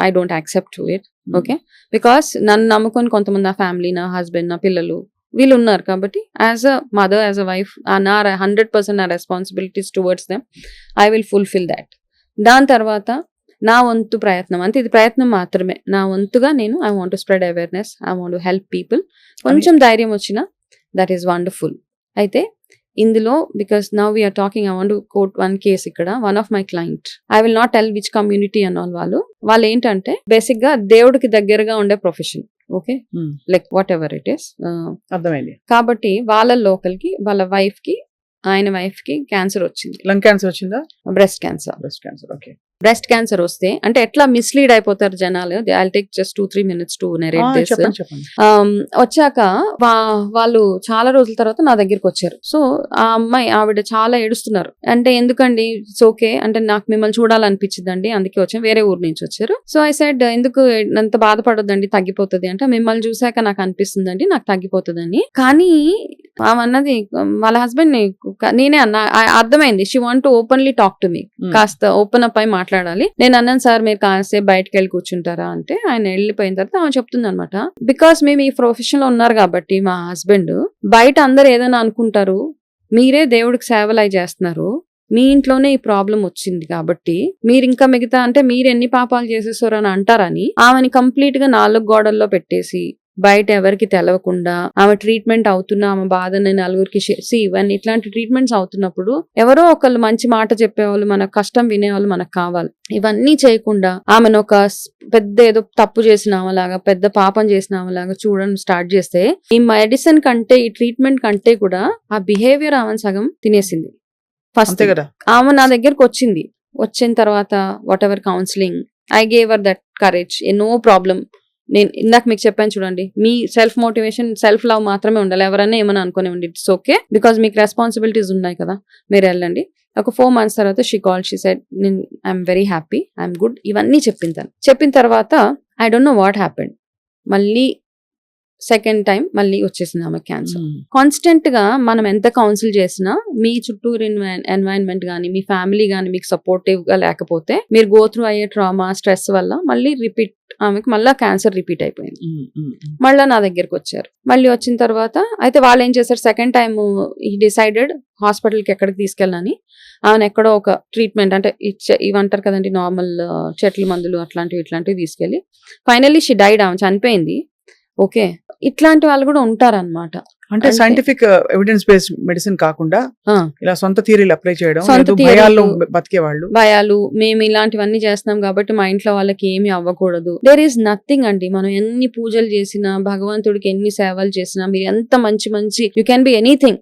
Speaker 2: I don't accept to it. Okay, because నన్ను నమ్ముకొని కొంతమంది, నా ఫ్యామిలీ, నా హస్బెండ్, నా పిల్లలు వీళ్ళు ఉన్నారు కాబట్టి as a mother, as a wife, నా 100% నా responsibilities towards them I will fulfil that. దాని తర్వాత నా వంతు ప్రయత్నం, అంటే ఇది ప్రయత్నం మాత్రమే, నా వంతుగా నేను I want to spread awareness, I want to help people. కొంచెం ధైర్యం వచ్చినా దట్ ఈస్ వండర్ఫుల్. అయితే ఇందులో because now we're talking, I want to quote one case. ఇక్కడ one of my client, I will not tell which community and all, వాళ్ళు ఏంటంటే basic గా దేవుడికి దగ్గరగా ఉండే profession. Okay, like whatever it is,
Speaker 1: అర్థమైంది.
Speaker 2: కాబట్టి వాళ్ళ లోకల్కి, వాళ్ళ వైఫ్ కి, ఆయన వైఫ్ కి క్యాన్సర్ వచ్చింది.
Speaker 1: లంగ్ క్యాన్సర్ వచ్చిందా?
Speaker 2: Breast cancer.
Speaker 1: Okay.
Speaker 2: Breast cancer వస్తే అంటే ఎట్లా మిస్లీడ్ అయిపోతారు జనాలు. I take just 2-3 minutes to narrate this. వచ్చాక వాళ్ళు చాలా రోజుల తర్వాత నా దగ్గరికి వచ్చారు. సో ఆ అమ్మాయి, ఆవిడ చాలా ఏడుస్తున్నారు. అంటే ఎందుకండి, ఇట్స్ ఓకే అంటే నాకు మిమ్మల్ని చూడాలనిపించిందండి, అందుకే వచ్చాను, వేరే ఊరు నుంచి వచ్చారు. సో ఐ సెడ్ ఎందుకు అంత బాధపడొద్దండి, తగ్గిపోతుంది అంటే, మిమ్మల్ని చూసాక నాకు అనిపిస్తుందండి నాకు తగ్గిపోతుందని. కానీ ఆమె అన్నది వాళ్ళ హస్బెండ్ ని, నేనే అన్నా, అర్థమైంది she want to openly talk to me, కాస్త ఓపెన్ అప్ అయి మాట్లాడాలి. నేను అన్నాను, సార్ మీరు కాసేపు బయటకు వెళ్ళి కూర్చుంటారా అంటే, ఆయన వెళ్ళిపోయిన తర్వాత ఆమె చెప్తుంది అనమాట, బికాస్ మేము ఈ ప్రొఫెషన్ లో ఉన్నారు కాబట్టి మా హస్బెండ్, బయట అందరు ఏదైనా అనుకుంటారు, మీరే దేవుడికి సేవలు అయి చేస్తున్నారు, మీ ఇంట్లోనే ఈ ప్రాబ్లం వచ్చింది కాబట్టి మీరు ఇంకా మిగతా అంటే మీరు ఎన్ని పాపాలు చేసేసారు అని అంటారని ఆమెని కంప్లీట్ గా 4 గోడల్లో పెట్టేసి బయట ఎవరికి తెలవకుండా ఆమె ట్రీట్మెంట్ అవుతున్న ఆమె బాధని నలుగురికి ఇవన్నీ ఇట్లాంటి ట్రీట్మెంట్స్ అవుతున్నప్పుడు ఎవరో ఒకళ్ళు మంచి మాట చెప్పేవాళ్ళు, మన కష్టం వినేవాళ్ళు మనకు కావాలి. ఇవన్నీ చేయకుండా ఆమెను ఒక పెద్ద ఏదో తప్పు చేసినామలాగా, పెద్ద పాపం చేసినామలాగా చూడడం స్టార్ట్ చేస్తే, ఈ మెడిసిన్ కంటే, ఈ ట్రీట్మెంట్ కంటే కూడా ఆ బిహేవియర్ ఆమెను సగం తినేసింది. ఫస్ట్ ఆమె నా దగ్గరకు వచ్చింది, వచ్చిన తర్వాత whatever counselling I gave her that courage, no problem. నేను ఇందాక మీకు చెప్పాను చూడండి, మీ సెల్ఫ్ మోటివేషన్, సెల్ఫ్ లవ్ మాత్రమే ఉండాలి. ఎవరైనా ఏమైనా అనుకునేవ్వండి, ఇట్స్ ఓకే, బికాజ్ మీకు రెస్పాన్సిబిలిటీస్ ఉన్నాయి కదా, మీరు వెళ్ళండి. ఒక 4 months తర్వాత she call, she said I'm very happy, I'm good, ఇవన్నీ చెప్పిన తర్వాత I don't know what happened, మళ్ళీ సెకండ్ టైం మళ్ళీ వచ్చేసింది ఆమె క్యాన్సర్. కాన్స్టెంట్ గా మనం ఎంత కౌన్సిల్ చేసినా మీ చుట్టూరు ఎన్వైరన్మెంట్ గానీ, మీ ఫ్యామిలీ గానీ మీకు సపోర్టివ్ గా లేకపోతే, మీరు గో త్రూ అయ్యే ట్రామా, స్ట్రెస్ వల్ల మళ్ళీ రిపీట్, ఆమెకి మళ్ళీ క్యాన్సర్ రిపీట్ అయిపోయింది. మళ్ళీ నా దగ్గరకు వచ్చారు. మళ్ళీ వచ్చిన తర్వాత అయితే వాళ్ళు ఏం చేశారు, సెకండ్ టైం ఈ డిసైడెడ్ హాస్పిటల్కి ఎక్కడికి తీసుకెళ్ళని, ఆమెను ఎక్కడో ఒక ట్రీట్మెంట్ అంటే ఇవంటారు కదండి నార్మల్ చెట్ల మందులు ఇట్లాంటివి తీసుకెళ్ళి ఫైనల్లీ షీ డైడ్, ఆమె చనిపోయింది. ఓకే, ఇట్లాంటి వాళ్ళు కూడా ఉంటారన్నమాట.
Speaker 1: అంటే సైంటిఫిక్ ఎవిడెన్స్ బేస్డ్ మెడిసిన్ కాకుండా ఇలా సొంత థియరీలు అప్లై చేయడం, భయాలు, మేము ఇలాంటివన్నీ చేస్తున్నాం కాబట్టి మా ఇంట్లో వాళ్ళకి ఏమి అవ్వకూడదు. దేర్ ఈస్ నథింగ్ అండి. మనం ఎన్ని పూజలు చేసినా, భగవంతుడికి ఎన్ని సేవలు చేసినా, మీరు ఎంత మంచి యూ కెన్ బి ఎనీథింగ్,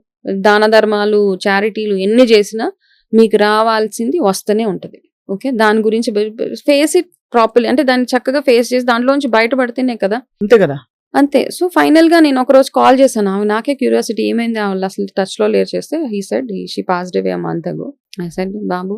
Speaker 1: దాన ధర్మాలు, చారిటీలు ఎన్ని చేసినా మీకు రావాల్సింది వస్తూనే ఉంటది. ఓకే, దాని గురించి ఫేస్ ఇట్ ప్రాపర్లీ, అంటే దాన్ని చక్కగా ఫేస్ చేసి దాంట్లోంచి బయటపడితేనే కదా. అంతే కదా, అంతే. సో ఫైనల్ గా నేను ఒకరోజు కాల్ చేశాను, నాకే క్యూరియాసిటీ ఏమైంది, వాళ్ళు అసలు టచ్ లో లేరు చేస్తే, he said she passed away a month అగో. ఐ సెడ్ బాబు,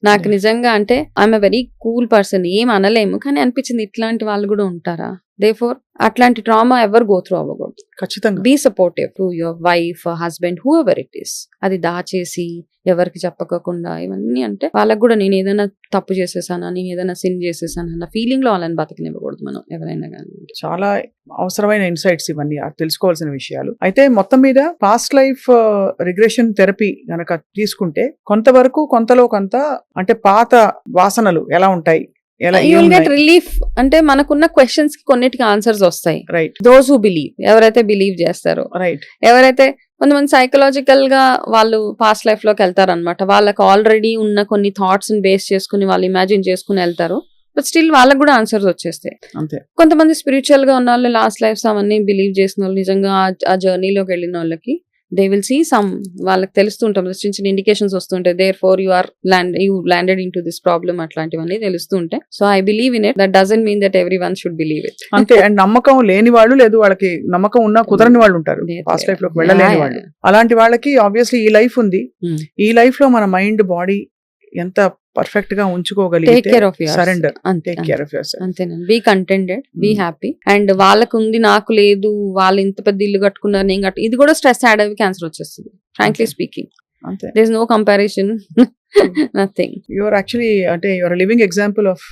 Speaker 1: నాకు నిజంగా అంటే I'm a very cool person, ఏం అనలేము, కానీ అనిపించింది ఇట్లాంటి వాళ్ళు కూడా ఉంటారా, దేర్ఫోర్ అట్లాంటి ట్రామా ఎవరు గో త్రూ అవ్వకూడదు. ఖచ్చితంగా.
Speaker 2: Be supportive to your wife, husband, whoever it is. అది దాచేసి ఎవరికి చెప్పకోకుండా ఇవన్నీ అంటే వాళ్ళకి కూడా నేను ఏదైనా తప్పు చేసేసానా, నేను ఏదైనా సిన్ చేసేసానా అన్న ఫీలింగ్ లో వాళ్ళని బతకనివ్వకూడదు మనం ఎవరైనా కానీ.
Speaker 1: చాలా అవసరమైన ఇన్సైట్స్ ఇవన్నీ తెలుసుకోవాల్సిన విషయాలు. అయితే మొత్తం మీద పాస్ట్ లైఫ్ రిగ్రెషన్ థెరపీ గనక తీసుకుంటే కొంతవరకు కొంతలో కొంత అంటే పాత వాసనలు ఎలా ఉంటాయి,
Speaker 2: యూ విల్ గెట్ రిలీఫ్. అంటే మనకున్న క్వశ్చన్స్ కి కొన్నిటికి ఆన్సర్స్ వస్తాయి.
Speaker 1: రైట్.
Speaker 2: దోస్ హూ బిలీవ్, ఎవరైతే బిలీవ్ చేస్తారో,
Speaker 1: రైట్.
Speaker 2: ఎవరైతే కొంతమంది సైకలాజికల్ గా వాళ్ళు పాస్ట్ లైఫ్ లోకి వెళ్తారనమాట. వాళ్ళకి ఆల్రెడీ ఉన్న కొన్ని థాట్స్ ని బేస్ చేసుకుని వాళ్ళు ఇమాజిన్ చేసుకుని వెళ్తారు. బట్ స్టిల్ వాళ్ళకి కూడా ఆన్సర్స్ వచ్చేస్తాయి.
Speaker 1: అంతే.
Speaker 2: కొంతమంది స్పిరిచువల్ గా ఉన్న వాళ్ళు లాస్ట్ లైఫ్స్ అవన్నీ బిలీవ్ చేసిన వాళ్ళు నిజంగా ఆ జర్నీలోకి వెళ్ళిన వాళ్ళకి దే విల్ సీ సమ్, వాళ్ళకి తెలుస్తుంటాం చిన్న చిన్న ఇండికేషన్స్ వస్తుంటాయి. Therefore you landed into this problem, అట్లాంటివన్నీ తెలుస్తుంటాయి. So I believe in it. That doesn't mean that everyone should believe it.
Speaker 1: అంతే. అండ్ నమ్మకం లేని వాళ్ళు, లేదు వాళ్ళకి నమ్మకం ఉన్నా కుదరని వాళ్ళు ఉంటారు, పాస్ట్ లైఫ్ లోకి వెళ్ళలేని వాళ్ళు. అలాంటి వాళ్ళకి ఆబ్వియస్లీ ఈ లైఫ్ ఉంది. ఈ లైఫ్ లో మన మైండ్, బాడీ ఎంత పర్ఫెక్ట్ గా ఉంచుకోగలిగితే surrender, take care of yourself.
Speaker 2: అంతేనండి. Be contented, be happy. And వాళ్ళకు ఉంది నాకు లేదు, వాళ్ళు ఇంత పెద్ద ఇల్లు కట్టుకున్నారు నేను ఇది కూడా స్ట్రెస్ యాడ్ అయ్యి క్యాన్సర్ వచ్చేస్తుంది. ఫ్రాంక్లీ స్పీకింగ్,
Speaker 1: అంతే.
Speaker 2: There is no comparison, nothing.
Speaker 1: Your actually అంటే your living example of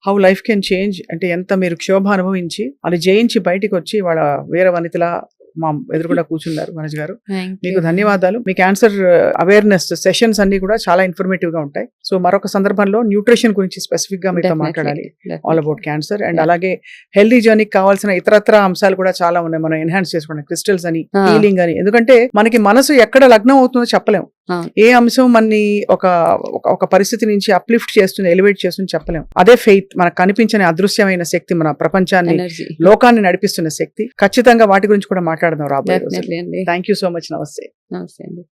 Speaker 1: how life can change. అంటే ఎంత మీరు క్షోభ అనుభవించి అది జయించి బయటికి వచ్చి వాళ్ళ వేరే వనితలా మా ఎదురుకుండా కూర్చున్నారు మనోజ్ గారు. మీకు ధన్యవాదాలు. మీ క్యాన్సర్ అవేర్నెస్ సెషన్స్ అన్ని కూడా చాలా ఇన్ఫర్మేటివ్ గా ఉంటాయి. సో మరొక సందర్భంలో న్యూట్రిషన్ గురించి స్పెసిఫిక్ గా మీతో మాట్లాడాలి, ఆల్ అబౌట్ క్యాన్సర్. అండ్ అలాగే హెల్దీ జర్నీకి కావాల్సిన ఇతరత్ర అంశాలు కూడా చాలా ఉన్నాయి మనం ఎన్హాన్స్ చేసుకోవడానికి, క్రిస్టల్స్ అని, హీలింగ్ అని. ఎందుకంటే మనకి మనసు ఎక్కడ లగ్నం అవుతుందో చెప్పలేం. ఏ అంశం మనని ఒక పరిస్థితి నుంచి అప్లిఫ్ట్ చేస్తుంది, ఎలివేట్ చేస్తుంది చెప్పలేం. అదే ఫెయిత్, మనకు కనిపించని అదృశ్యమైన శక్తి, మన ప్రపంచాన్ని, లోకాన్ని నడిపిస్తున్న శక్తి. ఖచ్చితంగా వాటి గురించి కూడా మాట్లాడదాం రాబోయే రోజుల్లో. Thank you so much. నమస్తే.
Speaker 2: నమస్తే అండి.